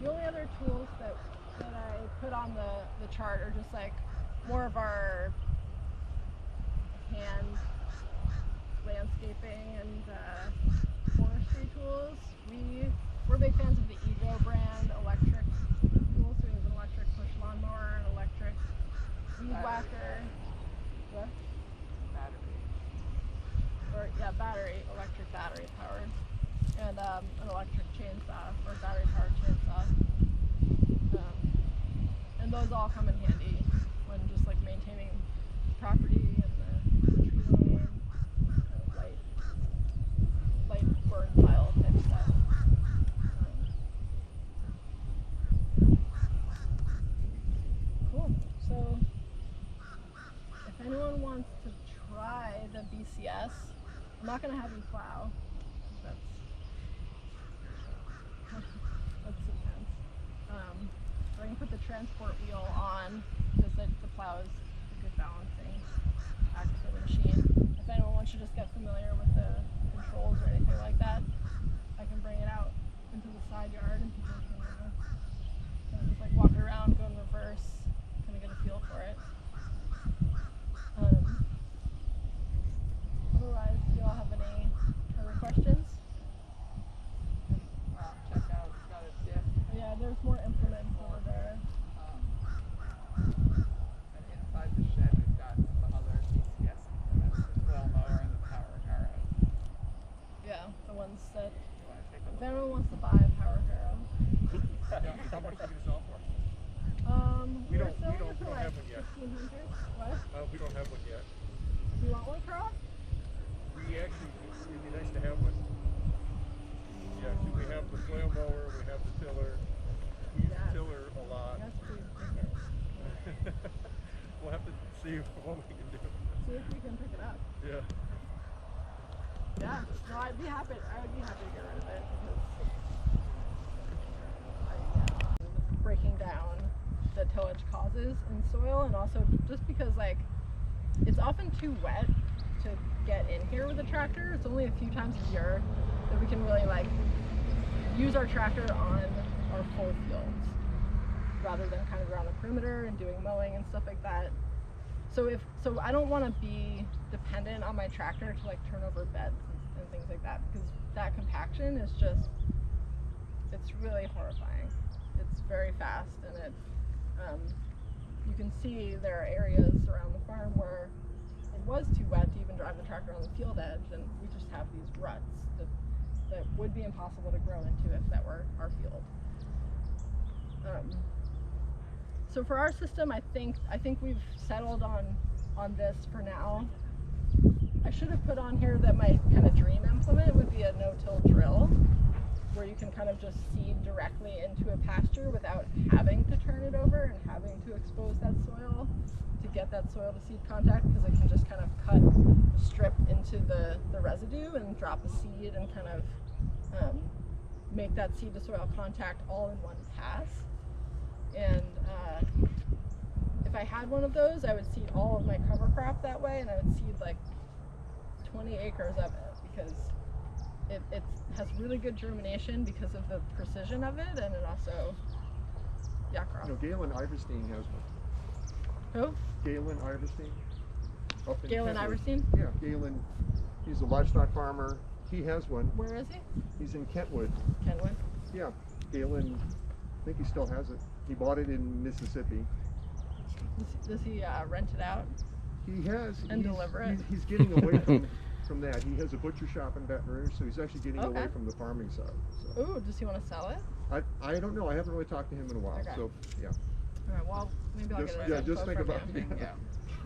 S1: the only other tools that I put on the chart are just like more of our hand landscaping and forestry tools. We're big fans of the Ego brand electric tools. So we have an electric push lawnmower, an electric weed whacker. What?
S2: Battery.
S1: Electric battery powered, and an electric chainsaw or battery powered chainsaw. And those all come in handy when just like maintaining property and the tree line, kind of light burn pile type stuff. Cool. So if anyone wants to try the BCS, I'm not gonna have you plow. That's intense. I can put the transport wheel on because the plow is a good balancing act for the machine. If anyone wants to just get familiar with the controls or anything like that, I can bring it out into the side yard and people can kind of just like walk around, go in reverse, kind of get a feel for it. Otherwise, do y'all have any other questions?
S2: Check out, it's got a diff.
S1: Yeah, there's more implements over there.
S2: And inside the shed, we've got some other DCS implements, the flail mower and the power harrow.
S1: Yeah, the ones that,
S2: You want to take a
S1: if
S2: look?
S1: anyone wants to buy a Power Harrow.
S6: How much are you gonna sell for?
S1: We
S6: don't
S1: for like
S6: have one yet.
S1: 1,500. What?
S6: We don't have one yet.
S1: Do you want one, Carl?
S6: We actually, it'd be nice to have one. Yeah, see, we have the flail mower, we have the tiller. We use
S1: Yeah.
S6: the tiller a lot.
S1: Yes, please bring it.
S6: We'll have to see what we can do.
S1: See if we can pick it up.
S6: Yeah.
S1: Yeah. No, I would be happy to get rid of it because breaking down the tillage causes in soil, and also just because like it's often too wet to get in here with a tractor. It's only a few times a year that we can really like use our tractor on our full fields rather than kind of around the perimeter and doing mowing and stuff like that. So I don't want to be dependent on my tractor to like turn over beds and things like that, because that compaction is just, it's really horrifying. It's very fast, and it you can see there are areas around the farm where it was too wet to even drive the tractor on the field edge, and we just have these ruts that would be impossible to grow into if that were our field. So for our system, I think we've settled on this for now. I should have put on here that my kind of dream implement would be a no-till drill, where you can kind of just seed directly into a pasture without having to turn it over and having to expose that soil to get that soil to seed contact, because it can just kind of cut a strip into the residue and drop a seed and kind of make that seed to soil contact all in one pass. And if I had one of those, I would seed all of my cover crop that way, and I would seed like 20 acres of it, because it has really good germination because of the precision of it, and it also, yeah, Carl.
S7: You know, Galen Iverstein has one.
S1: Who?
S7: Galen Iverstein. Up in
S1: Galen
S7: Kentwood.
S1: Iverstein?
S7: Yeah, Galen. He's a livestock farmer. He has one.
S1: Where is he?
S7: He's in Kentwood.
S1: Kenwood.
S7: Yeah, Galen. I think he still has it. He bought it in Mississippi.
S1: Does he rent it out?
S7: He has.
S1: And
S7: he's,
S1: deliver it?
S7: He's getting away from that. He has a butcher shop in Baton Rouge, so he's actually getting away
S1: Okay.
S7: from the farming side. So.
S1: Ooh, does he want to sell it?
S7: I don't know. I haven't really talked to him in a while.
S1: Okay.
S7: So yeah.
S1: All right, well, maybe I'll
S7: Just-
S1: get it.
S7: yeah, just think about
S2: Something,
S7: it.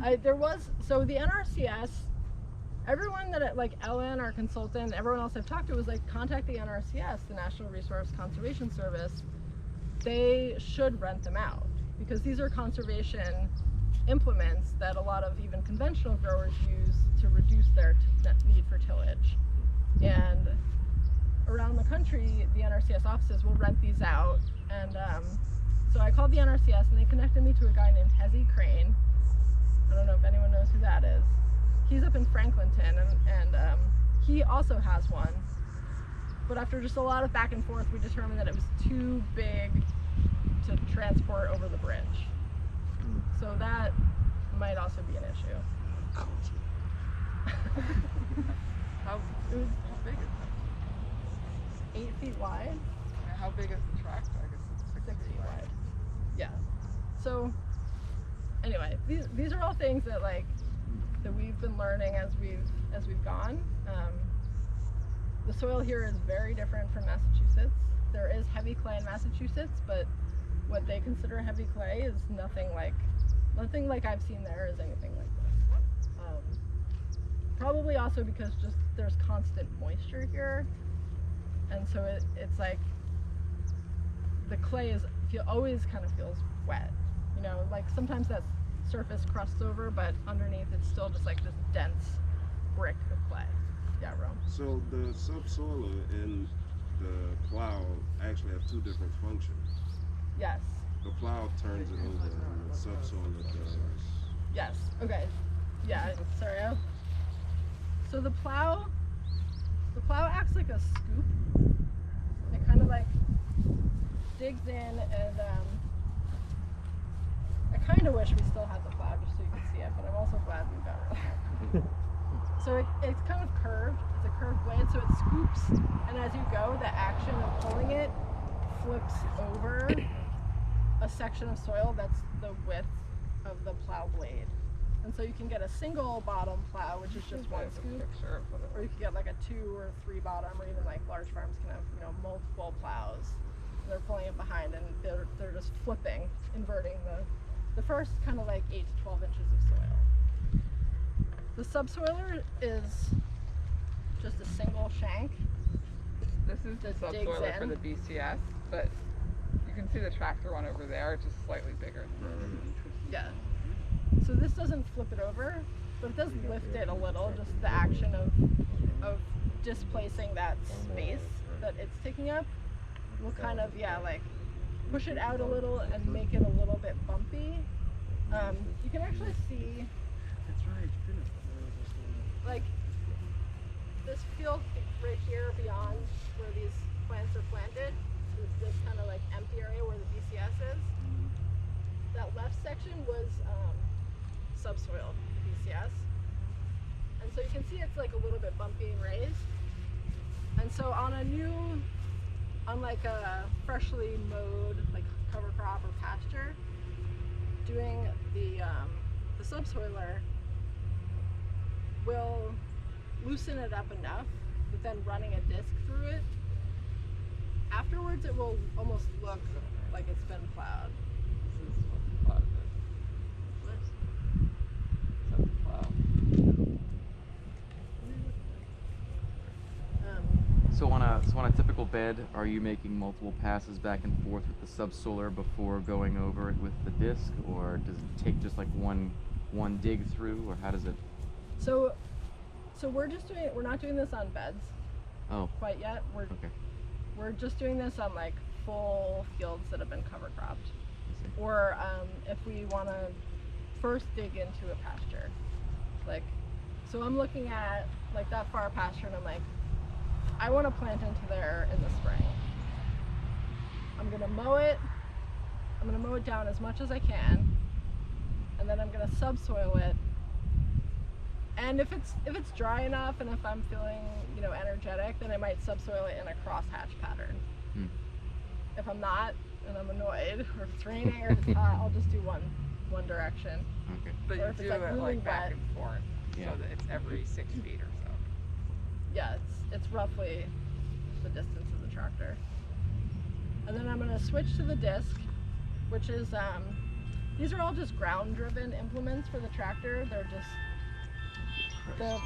S2: yeah.
S1: There was, so the NRCS, everyone that, like Ellen, our consultant, everyone else I've talked to was like, contact the NRCS, the National Resource Conservation Service. They should rent them out, because these are conservation implements that a lot of even conventional growers use to reduce their need for tillage. And around the country, the NRCS offices will rent these out. And so I called the NRCS, and they connected me to a guy named Hezzy Crane. I don't know if anyone knows who that is. He's up in Franklinton, and he also has one. But after just a lot of back and forth, we determined that it was too big to transport over the bridge. So that might also be an issue.
S2: How big is it?
S1: 8 feet wide,
S2: I mean, how big is the tractor? I guess it's 6
S1: 6
S2: feet
S1: feet
S2: wide.
S1: wide. Yeah. So anyway, these are all things that that we've been learning as we've gone. The soil here is very different from Massachusetts. There is heavy clay in Massachusetts, but what they consider heavy clay is nothing like I've seen there is anything like this. Probably also because just there's constant moisture here, and so it's like the clay always kind of feels wet. You know, like sometimes that surface crusts over, but underneath it's still just like this dense brick of clay. Yeah, Rome.
S4: So the subsoiler and the plow actually have two different functions.
S1: Yes.
S4: The plow turns it over, and the subsoiler does.
S1: Yes. Okay. Yeah. Sorry. So the plow acts like a scoop. It kind of like digs in, and I kind of wish we still had the plow just so you could see it, but I'm also glad we've got it. So it's kind of curved. It's a curved blade, so it scoops, and as you go, the action of pulling it flips over a section of soil that's the width of the plow blade. And so you can get a single bottom plow, which is just one scoop,
S2: Picture of what it
S1: or you can get like a 2 or 3 bottom, or even like large farms can have, you know, multiple plows. And they're pulling it behind, and they're just flipping, inverting the first kind of like 8 to 12 inches of soil. The subsoiler is just a single shank.
S2: This is the
S1: That digs
S2: subsoiler for
S1: in.
S2: the BCS, but you can see the tractor one over there, it's just slightly bigger.
S1: Yeah. So this doesn't flip it over, but it does lift it a little, just the action of displacing that space that it's taking up will kind of, yeah, like push it out a little and make it a little bit bumpy. You can actually see, like, this field right here beyond where these plants are planted, this kind of like empty area where the BCS is, that left section was subsoil, the BCS. And so you can see it's like a little bit bumpy and raised. And so on a new on like a freshly mowed like cover crop or pasture, doing the subsoiler will loosen it up enough that then running a disc through it, afterwards it will almost look like it's been plowed.
S2: This is what the plow did. Is that the plow?
S5: So on a typical bed, are you making multiple passes back and forth with the subsoiler before going over it with the disc, or does it take just like one dig through, or how does it?
S1: So we're not doing this on beds
S5: Oh,
S1: quite yet.
S5: okay.
S1: We're just doing this on like full fields that have been cover cropped.
S5: I see.
S1: Or if we want to first dig into a pasture, like, so I'm looking at like that far pasture and I'm like, I want to plant into there in the spring. I'm gonna mow it. I'm gonna mow it down as much as I can, and then I'm gonna subsoil it. And if it's dry enough and if I'm feeling, you know, energetic, then I might subsoil it in a crosshatch pattern.
S5: Hmm.
S1: If I'm not and I'm annoyed, or if it's raining or if it's hot, I'll just do one direction.
S5: Okay.
S2: But
S1: Or
S2: you
S1: if
S2: do
S1: it's, like,
S2: it
S1: really
S2: like back
S1: wet.
S2: and forth,
S5: Yeah.
S2: so that it's every 6 feet or so.
S1: Yeah, it's roughly the distance of the tractor. And then I'm gonna switch to the disc, which is these are all just ground driven implements for the tractor. They're just the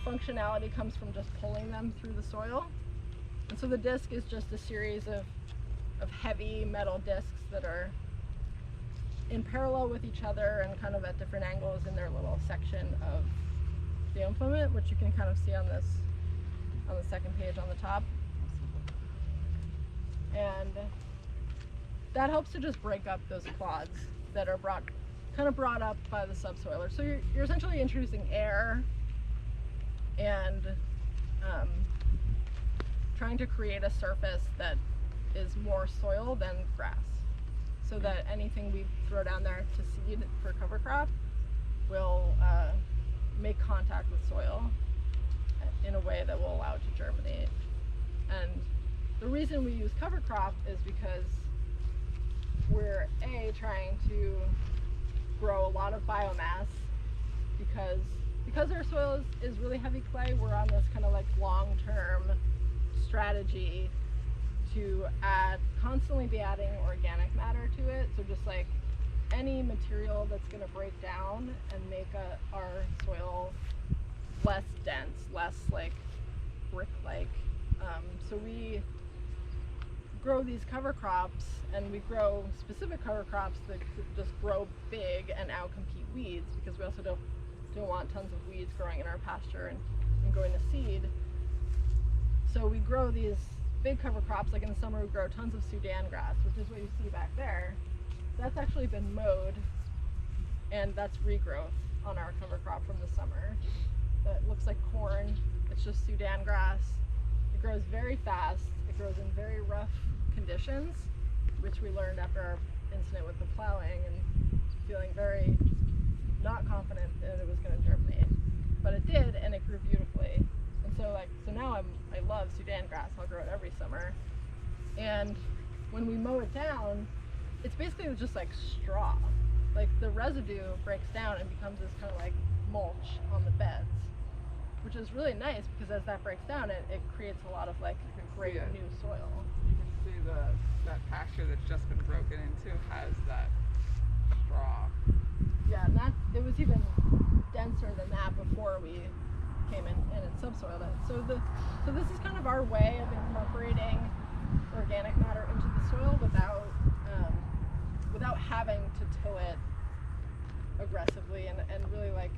S1: functionality comes from just pulling them through the soil. And so the disc is just a series of heavy metal discs that are in parallel with each other and kind of at different angles in their little section of the implement, which you can kind of see on the second page on the top. And that helps to just break up those clods that are brought up by the subsoiler. So you're essentially introducing air and trying to create a surface that is more soil than grass, so that anything we throw down there to seed for cover crop will make contact with soil in a way that will allow it to germinate. And the reason we use cover crop is because we're trying to grow a lot of biomass, because our soil is really heavy clay. We're on this kind of like long-term strategy to constantly be adding organic matter to it. So just like any material that's going to break down and make our soil less dense, less like brick-like. So we grow these cover crops, and we grow specific cover crops that just grow big and outcompete weeds, because we also don't want tons of weeds growing in our pasture and going to seed. So we grow these big cover crops. Like in the summer we grow tons of Sudan grass, which is what you see back there. That's actually been mowed, and that's regrowth on our cover crop from the summer. That looks like corn. It's just Sudan grass. It grows very fast. It grows in very rough conditions, which we learned after our incident with the plowing, and feeling very not confident that it was going to germinate. But it did, and it grew beautifully. And so now I love Sudan grass. I'll grow it every summer. And when we mow it down, it's basically just like straw. Like the residue breaks down and becomes this kind of like mulch on the beds, which is really nice, because as that breaks down, it creates a lot of like great
S2: Yeah.
S1: new soil.
S2: You can see that pasture that's just been broken into has that straw.
S1: Yeah, and it was even denser than that before we came in and it subsoiled it. So this is kind of our way of incorporating organic matter into the soil without having to till it aggressively and really like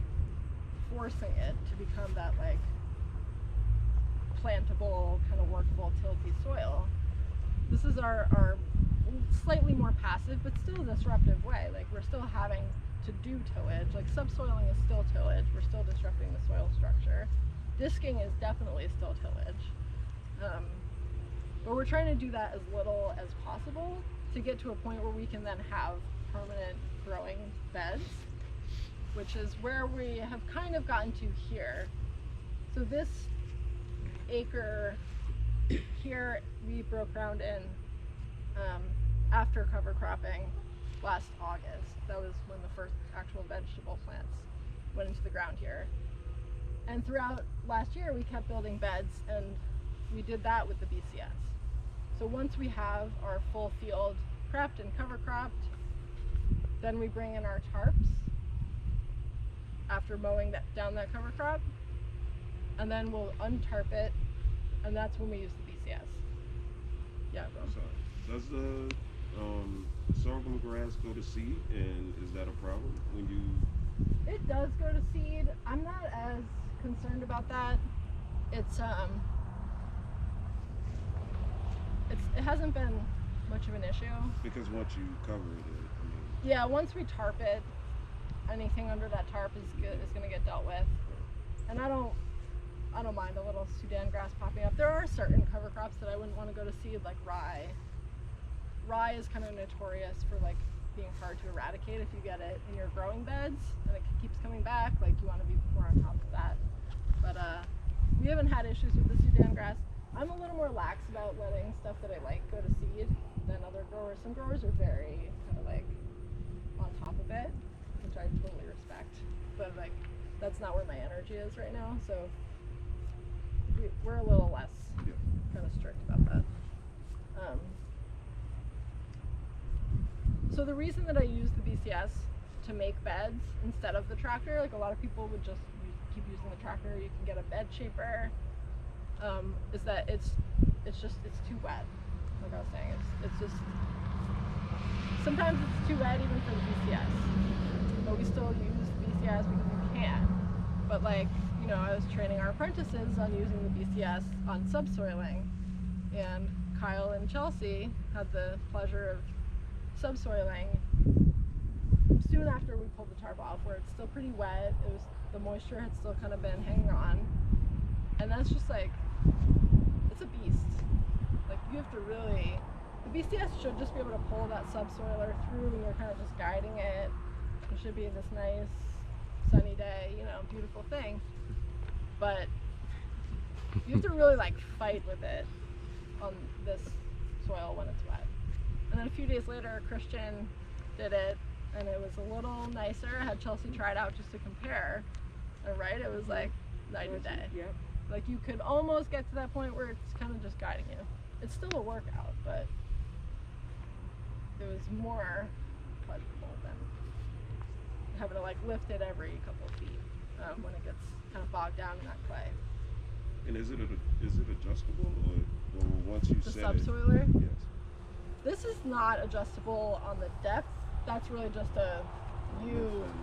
S1: forcing it to become that like plantable, kind of workable, tilty soil. This is our slightly more passive but still disruptive way. Like we're still having to do tillage. Like subsoiling is still tillage. We're still disrupting the soil structure. Disking is definitely still tillage. But we're trying to do that as little as possible to get to a point where we can then have permanent growing beds, which is where we have kind of gotten to here. So this acre here we broke ground in after cover cropping last August. That was when the first actual vegetable plants went into the ground here. And throughout last year, we kept building beds, and we did that with the BCS. So once we have our full field prepped and cover cropped, then we bring in our tarps after mowing down that cover crop, and then we'll untarp it, and that's when we use the BCS. Yeah, bro.
S4: So, does the sorghum grass go to seed, and is that a problem when you?
S1: It does go to seed. I'm not as concerned about that. It hasn't been much of an issue.
S4: Because once you cover it, I mean.
S1: Yeah, once we tarp it, anything under that tarp is gonna get dealt with. And I don't mind a little Sudan grass popping up. There are certain cover crops that I wouldn't want to go to seed, like rye. Rye is kind of notorious for like being hard to eradicate if you get it in your growing beds and it keeps coming back. Like you want to be more on top of that. But we haven't had issues with the Sudan grass. I'm a little more lax about letting stuff that I like go to seed than other growers. Some growers are very kind of like on top of it, which I totally respect. But like that's not where my energy is right now. So we're a little less kind of strict about that. So the reason that I use the BCS to make beds instead of the tractor, like a lot of people would just keep using the tractor, you can get a bed shaper, is that it's too wet. Like I was saying, it's just, sometimes it's too wet even for the BCS, but we still use the BCS because we can. But like, you know, I was training our apprentices on using the BCS on subsoiling, and Kyle and Chelsea had the pleasure of subsoiling soon after we pulled the tarp off, where it's still pretty wet. It was, the moisture had still kind of been hanging on, and that's just like, it's a beast. Like you have to really, the BCS should just be able to pull that subsoiler through when you're kind of just guiding it. It should be this nice sunny day, you know, beautiful thing, but you have to really like fight with it on this soil when it's wet. And then a few days later, Christian did it, and it was a little nicer. I had Chelsea try it out just to compare, and right, it was like night and day.
S3: Yep.
S1: Like you could almost get to that point where it's kind of just guiding you. It's still a workout, but it was more pleasurable than having to like lift it every couple of feet when it gets kind of bogged down in that clay.
S4: And is it adjustable, or once you
S1: The
S4: set
S1: subsoiler?
S4: it? Yes.
S1: This is not adjustable on the depth. That's really just a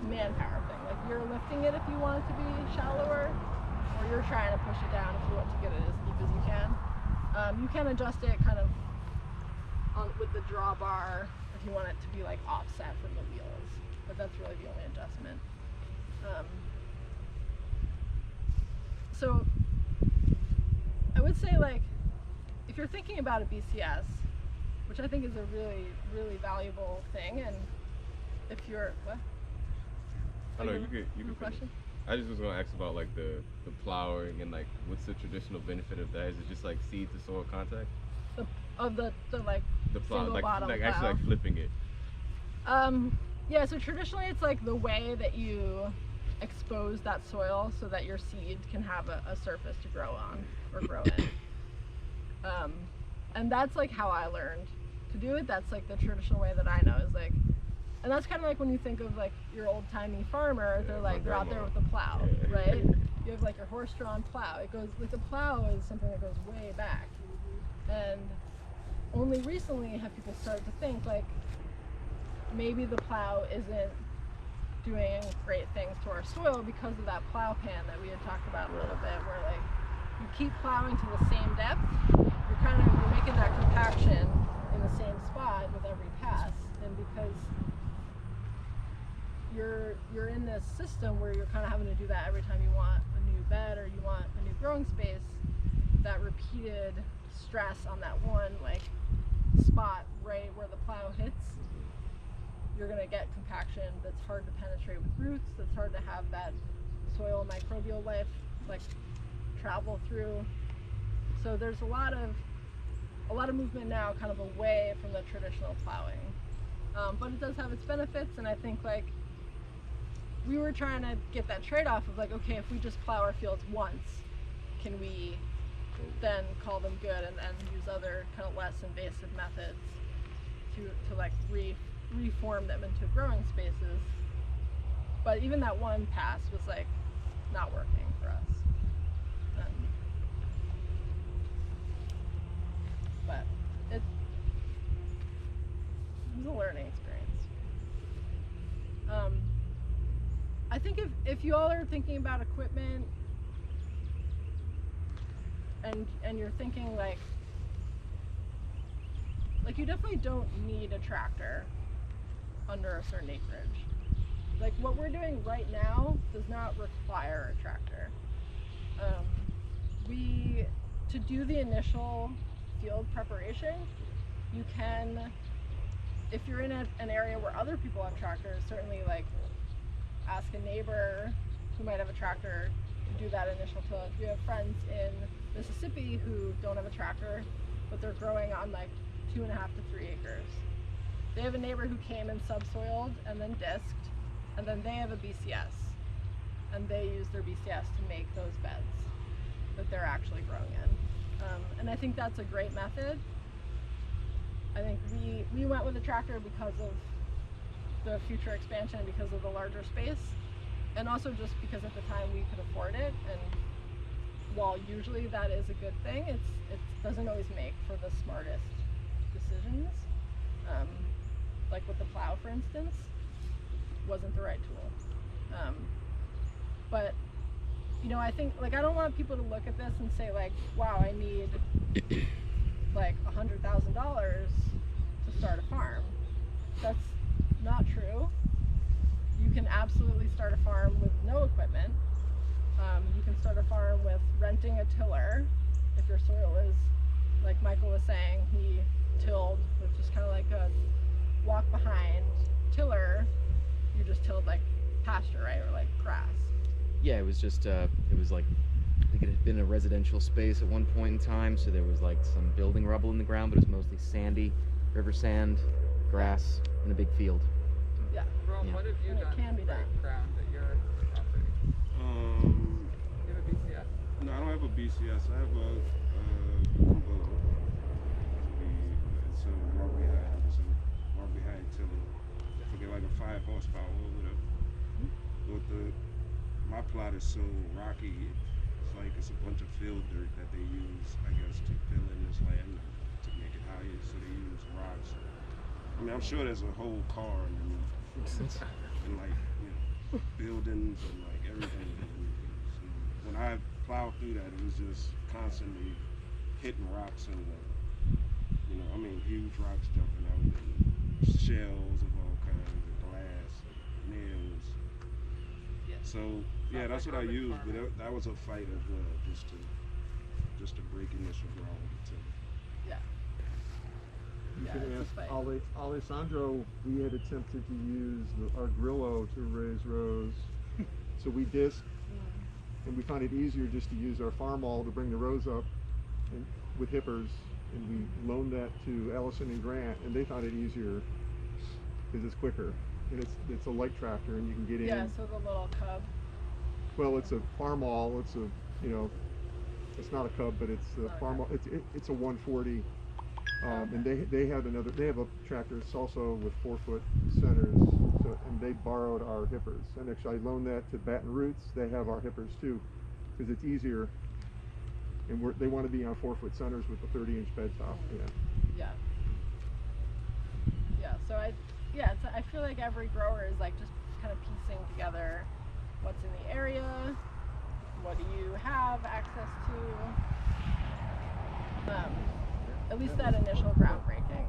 S1: manpower thing. Like you're lifting it if you want it to be shallower, or you're trying to push it down if you want to get it as deep as you can. You can adjust it kind of with the drawbar if you want it to be like offset from the wheels, but that's really the only adjustment. So I would say, like, if you're thinking about a BCS, which I think is a really, really valuable thing, and if you're, what?
S8: I know you could
S1: Your question?
S8: I just was gonna ask about like the plowing and like what's the traditional benefit of that? Is it just like seed to soil contact?
S1: The like
S8: The plow,
S1: single
S8: like
S1: bottom
S8: actually
S1: plow.
S8: like flipping it.
S1: Yeah, so traditionally it's like the way that you expose that soil so that your seed can have a surface to grow on or grow in. And that's like how I learned to do it. That's like the traditional way that I know is like, and that's kind of like when you think of like your old-timey farmer, they're like, they're out there with the plow, right? You have like your horse-drawn plow. It goes, like the plow is something that goes way back. And only recently have people started to think like, maybe the plow isn't doing great things to our soil because of that plow pan that we had talked about a little bit, where like you keep plowing to the same depth, you're making that compaction in the same spot with every pass, and because you're in this system where you're kind of having to do that every time you want a new bed or you want a new growing space, that repeated stress on that one like spot right where the plow hits, you're going to get compaction that's hard to penetrate with roots, that's hard to have that soil microbial life like travel through. So there's a lot of movement now kind of away from the traditional plowing. But it does have its benefits, and I think like we were trying to get that trade-off of like, okay, if we just plow our fields once, can we then call them good and use other kind of less invasive methods to like reform them into growing spaces? But even that one pass was like not working for us. But it was a learning experience. I think if you all are thinking about equipment and you're thinking like you definitely don't need a tractor under a certain acreage. Like what we're doing right now does not require a tractor. To do the initial field preparation, you can, if you're in an area where other people have tractors, certainly like ask a neighbor who might have a tractor to do that initial tillage. We have friends in Mississippi who don't have a tractor, but they're growing on like 2.5 to 3 acres. They have a neighbor who came and subsoiled and then disked, and then they have a BCS, and they use their BCS to make those beds that they're actually growing in. And I think that's a great method. I think we went with a tractor because of the future expansion, because of the larger space, and also just because at the time we could afford it. And while usually that is a good thing, it doesn't always make for the smartest decisions. Like with the plow, for instance, wasn't the right tool. But you know, I think like I don't want people to look at this and say like, wow, I need like $100,000 to start a farm. That's not true. You can absolutely start a farm with no equipment. You can start a farm with renting a tiller. If your soil is, like Michael was saying, he tilled with just kind of like a walk behind tiller. You just tilled like pasture, right? Or like grass.
S5: Yeah, it was just it was like, I think it had been a residential space at one point in time, so there was like some building rubble in the ground, but it was mostly sandy, river sand, grass, and a big field.
S1: Yeah.
S2: Rome,
S5: Yeah.
S2: what have you
S1: And it
S2: done
S1: can be done.
S2: right ground at your property? You have a BCS?
S4: No, I don't have a BCS. I have a Kubota. It's a walk behind. It's a walk behind tiller. I forget, like a 5 horsepower or whatever. But my plot is so rocky. It's like it's a bunch of field dirt that they use, I guess, to fill in this land to make it higher. So they use rocks. I mean, I'm sure there's a whole car underneath, and like, you know, buildings and like everything. So when I plowed through that, it was just constantly hitting rocks and, you know, I mean, huge rocks jumping out and shells of all kinds of glass, nails. So yeah, that's what I used, but that was a fight as well, just to break initial ground with the tiller.
S1: Yeah.
S7: You
S1: Yeah,
S7: can
S1: it's a
S7: ask
S1: fight.
S7: Alessandro. We had attempted to use our Grillo to raise rows. So we disked, and we found it easier just to use our farm-all to bring the rows up and, with hippers, and we loaned that to Allison and Grant, and they found it easier because it's quicker. And it's a light tractor, and you can get in.
S1: Yeah, so the little cub.
S7: Well, it's a farm-all. It's a, you know, it's not a cub, but it's a
S1: Not a
S7: farm-all. It's a 140. And they have a tractor also with 4-foot centers, so, and they borrowed our hippers. And actually, I loaned that to Baton Roots. They have our hippers too, because it's easier. And they want to be on 4-foot centers with the 30-inch bed top. Yeah.
S1: Yeah. So I feel like every grower is like just kind of piecing together what's in the area, what do you have access to. At least that initial groundbreaking.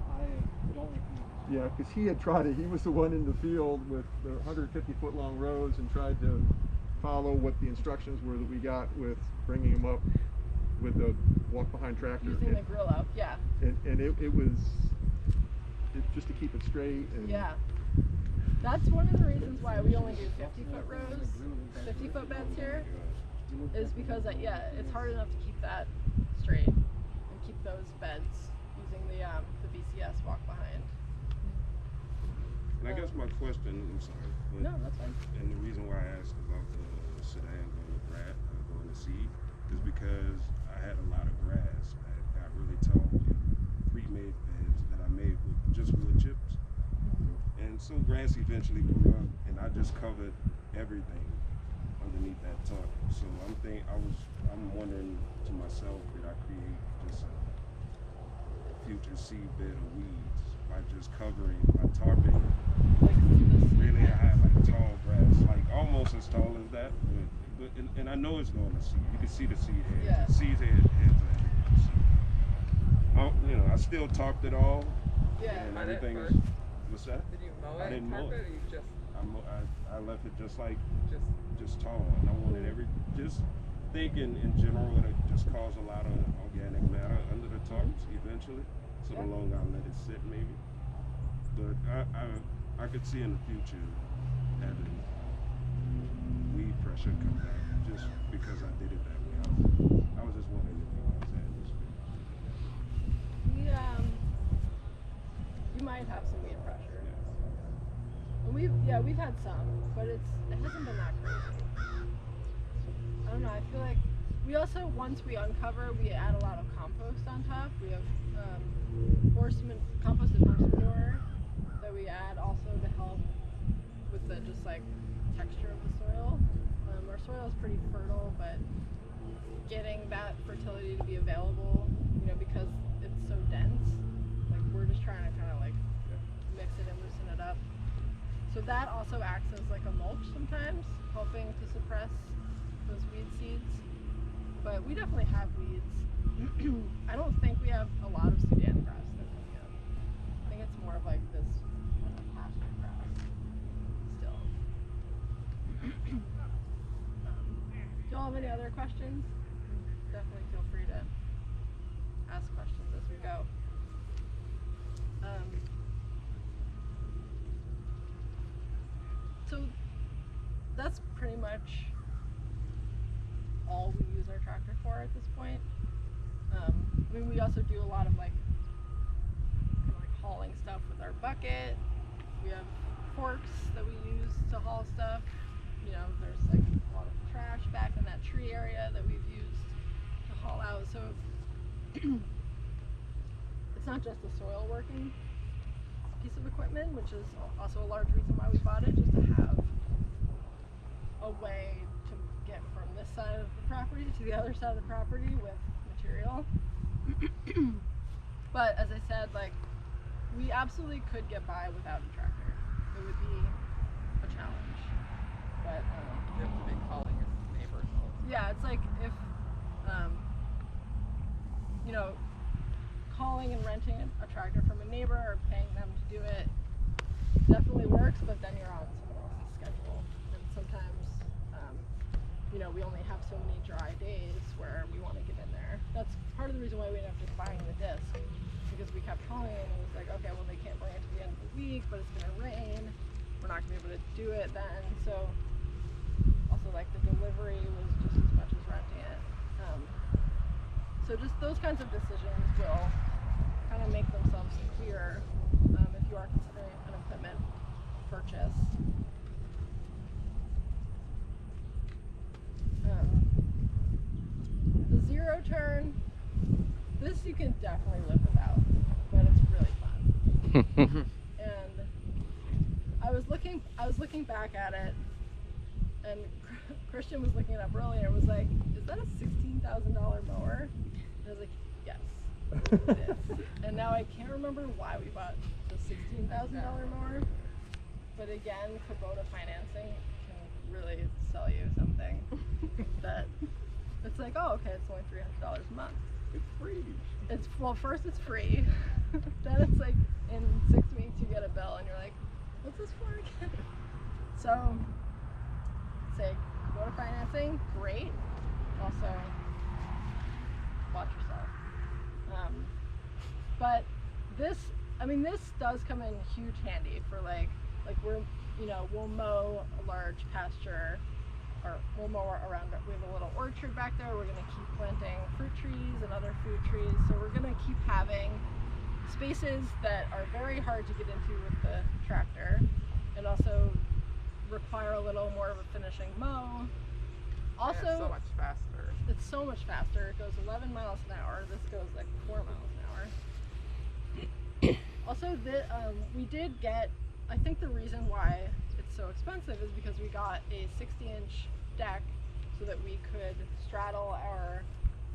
S7: Yeah, because he had tried it. He was the one in the field with the 150-foot long rows and tried to follow what the instructions were that we got with bringing them up with the walk-behind tractor.
S1: Using the Grillo, yeah.
S7: And it was just to keep it straight. And
S1: Yeah. That's one of the reasons why we only do 50-foot rows, 50-foot beds here, is because, it's hard enough to keep that straight. those beds using the BCS walk behind.
S4: And I guess my question, I'm sorry, but,
S1: No, that's fine.
S4: and the reason why I asked about the sedan going to seed is because I had a lot of grass. I got really tall pre-made beds that I made with just wood chips. And so grass eventually grew up, and I just covered everything underneath that tarp. So I'm wondering to myself, did I create just a future seed bed of weeds by just covering, by tarping?
S1: Like the
S4: Really, I had like tall grass, like almost as tall as that. But and I know it's going to seed. You can see the seed heads.
S1: Yeah.
S4: The seed heads are everything. So, I still tarped it all,
S1: yeah.
S4: and
S2: Cut it
S4: everything is.
S2: first?
S4: What's that?
S2: Did you mow
S4: I
S2: it,
S4: didn't mow
S2: tarp
S4: it.
S2: it, or you just
S4: I left it just like
S2: just
S4: tall, and I wanted just thinking in general it'll just cause a lot of organic matter under the tarps eventually. So the
S1: Yeah.
S4: longer I let it sit, maybe. But I could see in the future having weed pressure come back just because I did it that way. I was just wondering if you guys had this.
S1: You might have some weed pressure.
S4: Yeah.
S1: We've had some, but it hasn't been that crazy. I don't know. I feel like we also, once we uncover, we add a lot of compost on top. We have composted horse manure that we add also to help with the just like texture of the soil. Our soil is pretty fertile, but getting that fertility to be available, because it's so dense, like we're just trying to kind of like mix it and loosen it up. So that also acts as like a mulch sometimes, helping to suppress those weed seeds. But we definitely have weeds. I don't think we have a lot of Sudan grass that we have. I think it's more of like this kind of pasture grass still. Do y'all have any other questions? Definitely feel free to ask questions as we go. So that's pretty much all we use our tractor for at this point. We also do a lot of like hauling stuff with our bucket. We have forks that we use to haul stuff. There's like a lot of trash back in that tree area that we've used to haul out. So it's not just a soil working piece of equipment, which is also a large reason why we bought it, just to have a way to get from this side of the property to the other side of the property with material. But as I said, like, we absolutely could get by without a tractor. It would be a challenge. But
S2: you have to be calling your neighbors all the time.
S1: yeah, it's like if calling and renting a tractor from a neighbor or paying them to do it definitely works, but then you're on someone else's schedule. And sometimes we only have so many dry days where we want to get in there. That's part of the reason why we ended up just buying the disc, because we kept calling and it was like, okay, well, they can't bring it to the end of the week, but it's going to rain. We're not going to be able to do it then. So also like the delivery was just as much as renting it. So just those kinds of decisions will kind of make themselves clear if you are considering an equipment purchase. The zero turn, this you can definitely live without, but it's really fun. And I was looking back at it, and Christian was looking it up earlier and was like, is that a $16,000 mower? And I was like, yes, it is. And now I can't remember why we bought the $16,000 mower, but again, Kubota financing can really sell you something that it's like, oh, okay, it's only $300 a month.
S4: It's free.
S1: First it's free, then it's like in 6 weeks you get a bill and you're like, what's this for again? So, say Kubota financing, great. Also, watch yourself. But this does come in huge handy for like we'll mow a large pasture we'll mow around it. We have a little orchard back there. We're going to keep planting fruit trees and other food trees. So we're going to keep having spaces that are very hard to get into with the tractor and also require a little more of a finishing mow. Also,
S2: And it's so much faster.
S1: it's so much faster. It goes 11 miles an hour. This goes like 4 miles an hour. Also, we did get, I think the reason why it's so expensive is because we got a 60-inch deck so that we could straddle our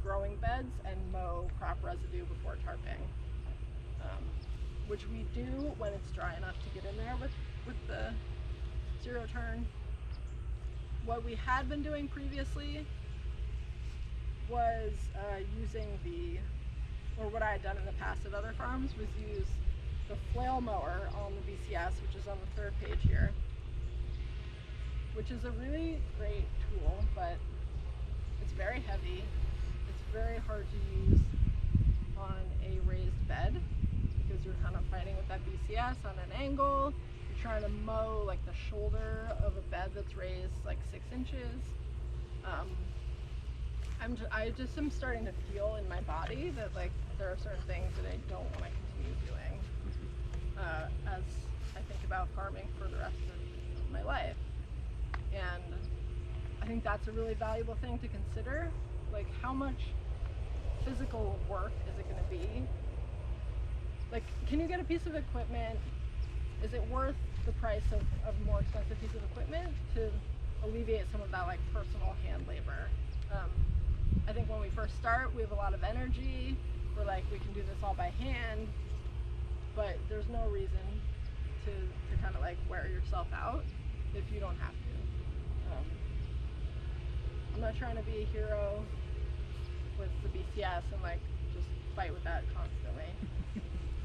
S1: growing beds and mow crop residue before tarping. Which we do when it's dry enough to get in there with the zero turn. What we had been doing previously was what I had done in the past at other farms was use the flail mower on the BCS, which is on the third page here, which is a really great tool, but it's very heavy. It's very hard to use on a raised bed because you're kind of fighting with that BCS on an angle. You're trying to mow like the shoulder of a bed that's raised like 6 inches. I just am starting to feel in my body that like there are certain things that I don't want to continue doing as I think about farming for the rest of my life. And I think that's a really valuable thing to consider. Like, how much physical work is it going to be? Like, can you get a piece of equipment? Is it worth the price of a more expensive piece of equipment to alleviate some of that like personal hand labor? I think when we first start, we have a lot of energy. We're like, we can do this all by hand, but there's no reason to kind of like wear yourself out if you don't have to. I'm not trying to be a hero with the BCS and like just fight with that constantly.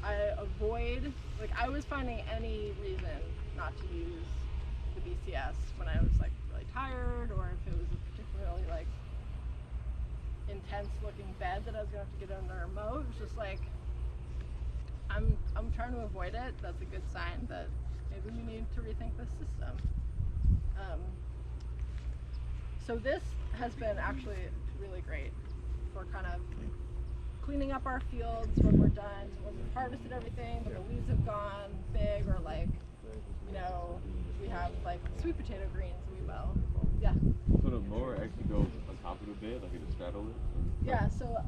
S1: I was finding any reason not to use the BCS when I was like really tired, or if it was a particularly like intense looking bed that I was gonna have to get under a mow. It was just like, I'm trying to avoid it. That's a good sign that maybe we need to rethink this system. So this has been actually really great for kind of cleaning up our fields when we're done, when we've harvested everything, but the weeds have gone big, or like, you know, we have like sweet potato greens we mow. Yeah.
S8: So the mower actually goes on top of the bed, like it just straddle it?
S1: Yeah, so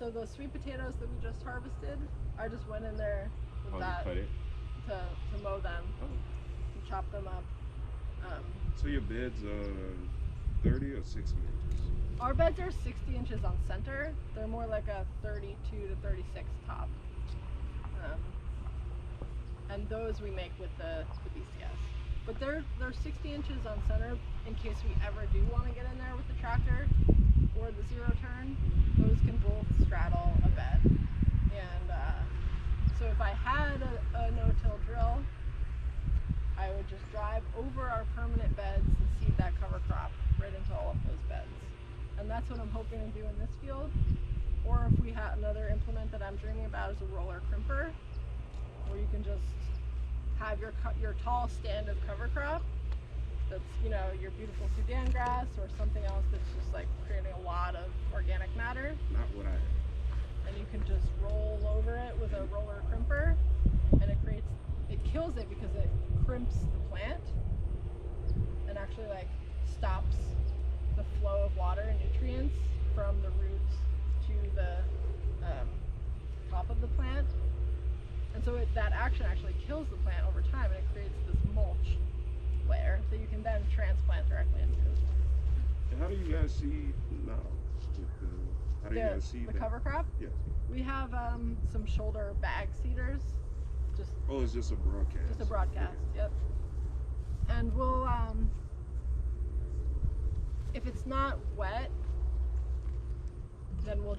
S1: those sweet potatoes that we just harvested, I just went in there with that
S8: Cut it?
S1: to mow them and chop them up.
S4: So your beds are 30 or 60 inches?
S1: Our beds are 60 inches on center. They're more like a 32 to 36 top. And those we make with the BCS. But they're 60 inches on center in case we ever do want to get in there with the tractor or the zero turn. Those can both straddle a bed. And so if I had a no-till drill, I would just drive over our permanent beds and seed that cover crop right into all of those beds. And that's what I'm hoping to do in this field. Or if we had another implement that I'm dreaming about is a roller crimper, where you can just have your tall stand of cover crop that's, you know, your beautiful Sudan grass or something else that's just like creating a lot of organic matter.
S4: Not what I have.
S1: And you can just roll over it with a roller crimper, and it kills it because it crimps the plant and actually like stops the flow of water and nutrients from the roots to the top of the plant. And so that action actually kills the plant over time, and it creates this mulch layer that you can then transplant directly into.
S4: And how do you guys seed now? How do you guys seed
S1: The
S4: that?
S1: cover crop?
S4: Yes.
S1: We have some shoulder bag seeders.
S4: Oh, it's just a broadcast.
S1: Just a broadcast, yep. And we'll, if it's not wet, then we'll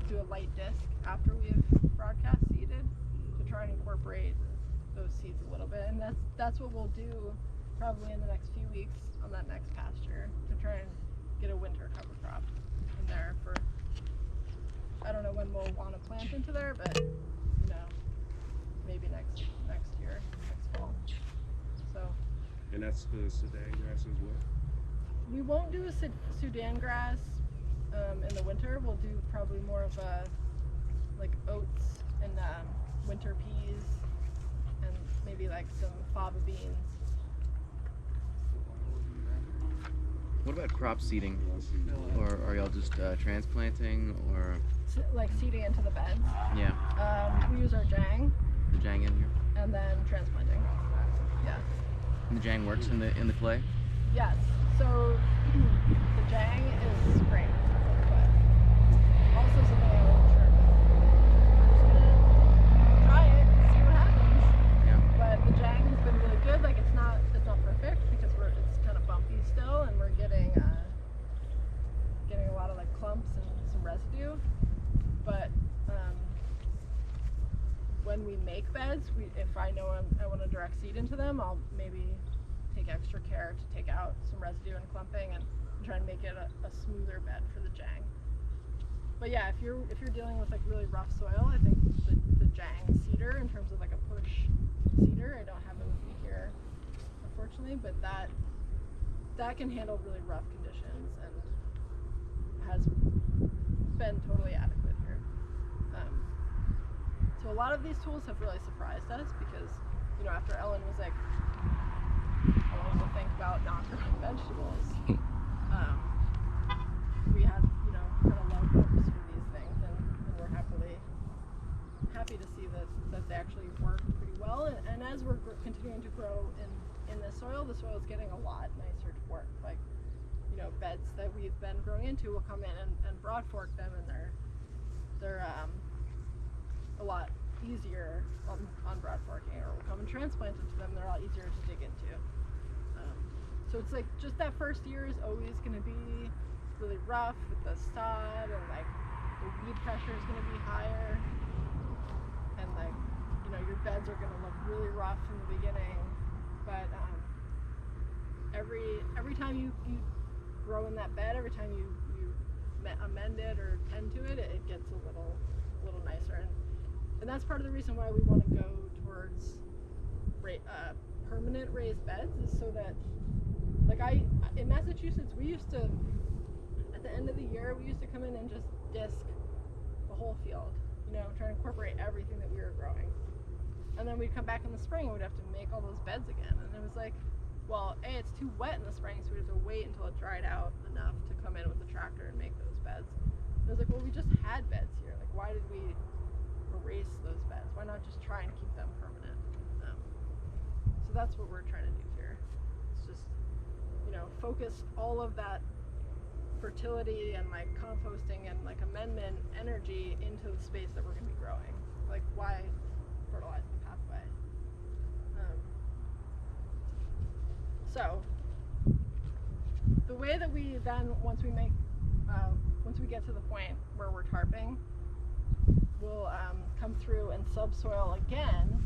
S1: do a light disc after we've broadcast seeded to try and incorporate those seeds a little bit. And that's what we'll do probably in the next few weeks on that next pasture, to try and get a winter cover crop in there for, I don't know when we'll want to plant into there, but you know, maybe next year, next fall. So.
S4: And that's the Sudan grass as well?
S1: We won't do Sudan grass in the winter. We'll do probably more of a like oats and winter peas and maybe like some fava beans.
S5: What about crop seeding?
S4: I see.
S5: Or are y'all just transplanting? Or
S1: Like seeding into the beds.
S5: yeah,
S1: We use our Jang
S5: the Jang in here.
S1: and then transplanting. Yeah.
S5: And the Jang works in the clay.
S1: Yes. So the Jang is great. But also something I wasn't sure about. We're just gonna try it and see what happens.
S5: Yeah.
S1: But the Jang has been really good. Like it's not perfect because it's kind of bumpy still, and we're getting a lot of like clumps and some residue. But when we make beds, if I know I want to direct seed into them, I'll maybe take extra care to take out some residue and clumping and try and make it a smoother bed for the Jang. But yeah, if you're dealing with like really rough soil, I think the Jang cedar in terms of like a push cedar, I don't have it with me here unfortunately, but that can handle really rough conditions and has been totally adequate here. So a lot of these tools have really surprised us because, after Ellen was like, I wanted to think about not growing vegetables, we had, kind of love hopes for these things, and we're happy to see that they actually work pretty well. And as we're continuing to grow in this soil, the soil is getting a lot nicer to work. Like, beds that we've been growing into will come in and broad fork them, and they're a lot easier on broad forking, or we'll come and transplant into them. They're a lot easier to dig into. So it's like just that first year is always going to be really rough with the sod, and like the weed pressure is going to be higher, and like your beds are going to look really rough in the beginning. But every time you grow in that bed, every time you amend it or tend to it, it gets a little nicer. And that's part of the reason why we want to go towards permanent raised beds, is so that, like in Massachusetts, we used to, at the end of the year, we used to come in and just disc the whole field, try to incorporate everything that we were growing. And then we'd come back in the spring and we'd have to make all those beds again. And it was like, well, A, it's too wet in the spring, so we have to wait until it dried out enough to come in with the tractor and make those beds. And I was like, well, we just had beds here. Like, why did we erase those beds? Why not just try and keep them permanent? So that's what we're trying to do here. It's just, focus all of that fertility and like composting and like amendment energy into the space that we're going to be growing. Like, why fertilize the pathway? So the way that we then, once we get to the point where we're tarping, we'll come through and subsoil again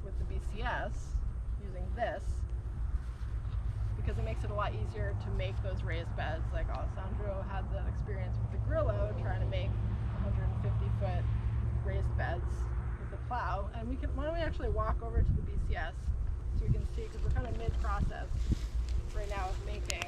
S1: with the BCS using this, because it makes it a lot easier to make those raised beds. Like Alessandro had that experience with the Grillo, trying to make 150-foot raised beds with the plow. And why don't we actually walk over to the BCS so we can see, because we're kind of mid-process right now of making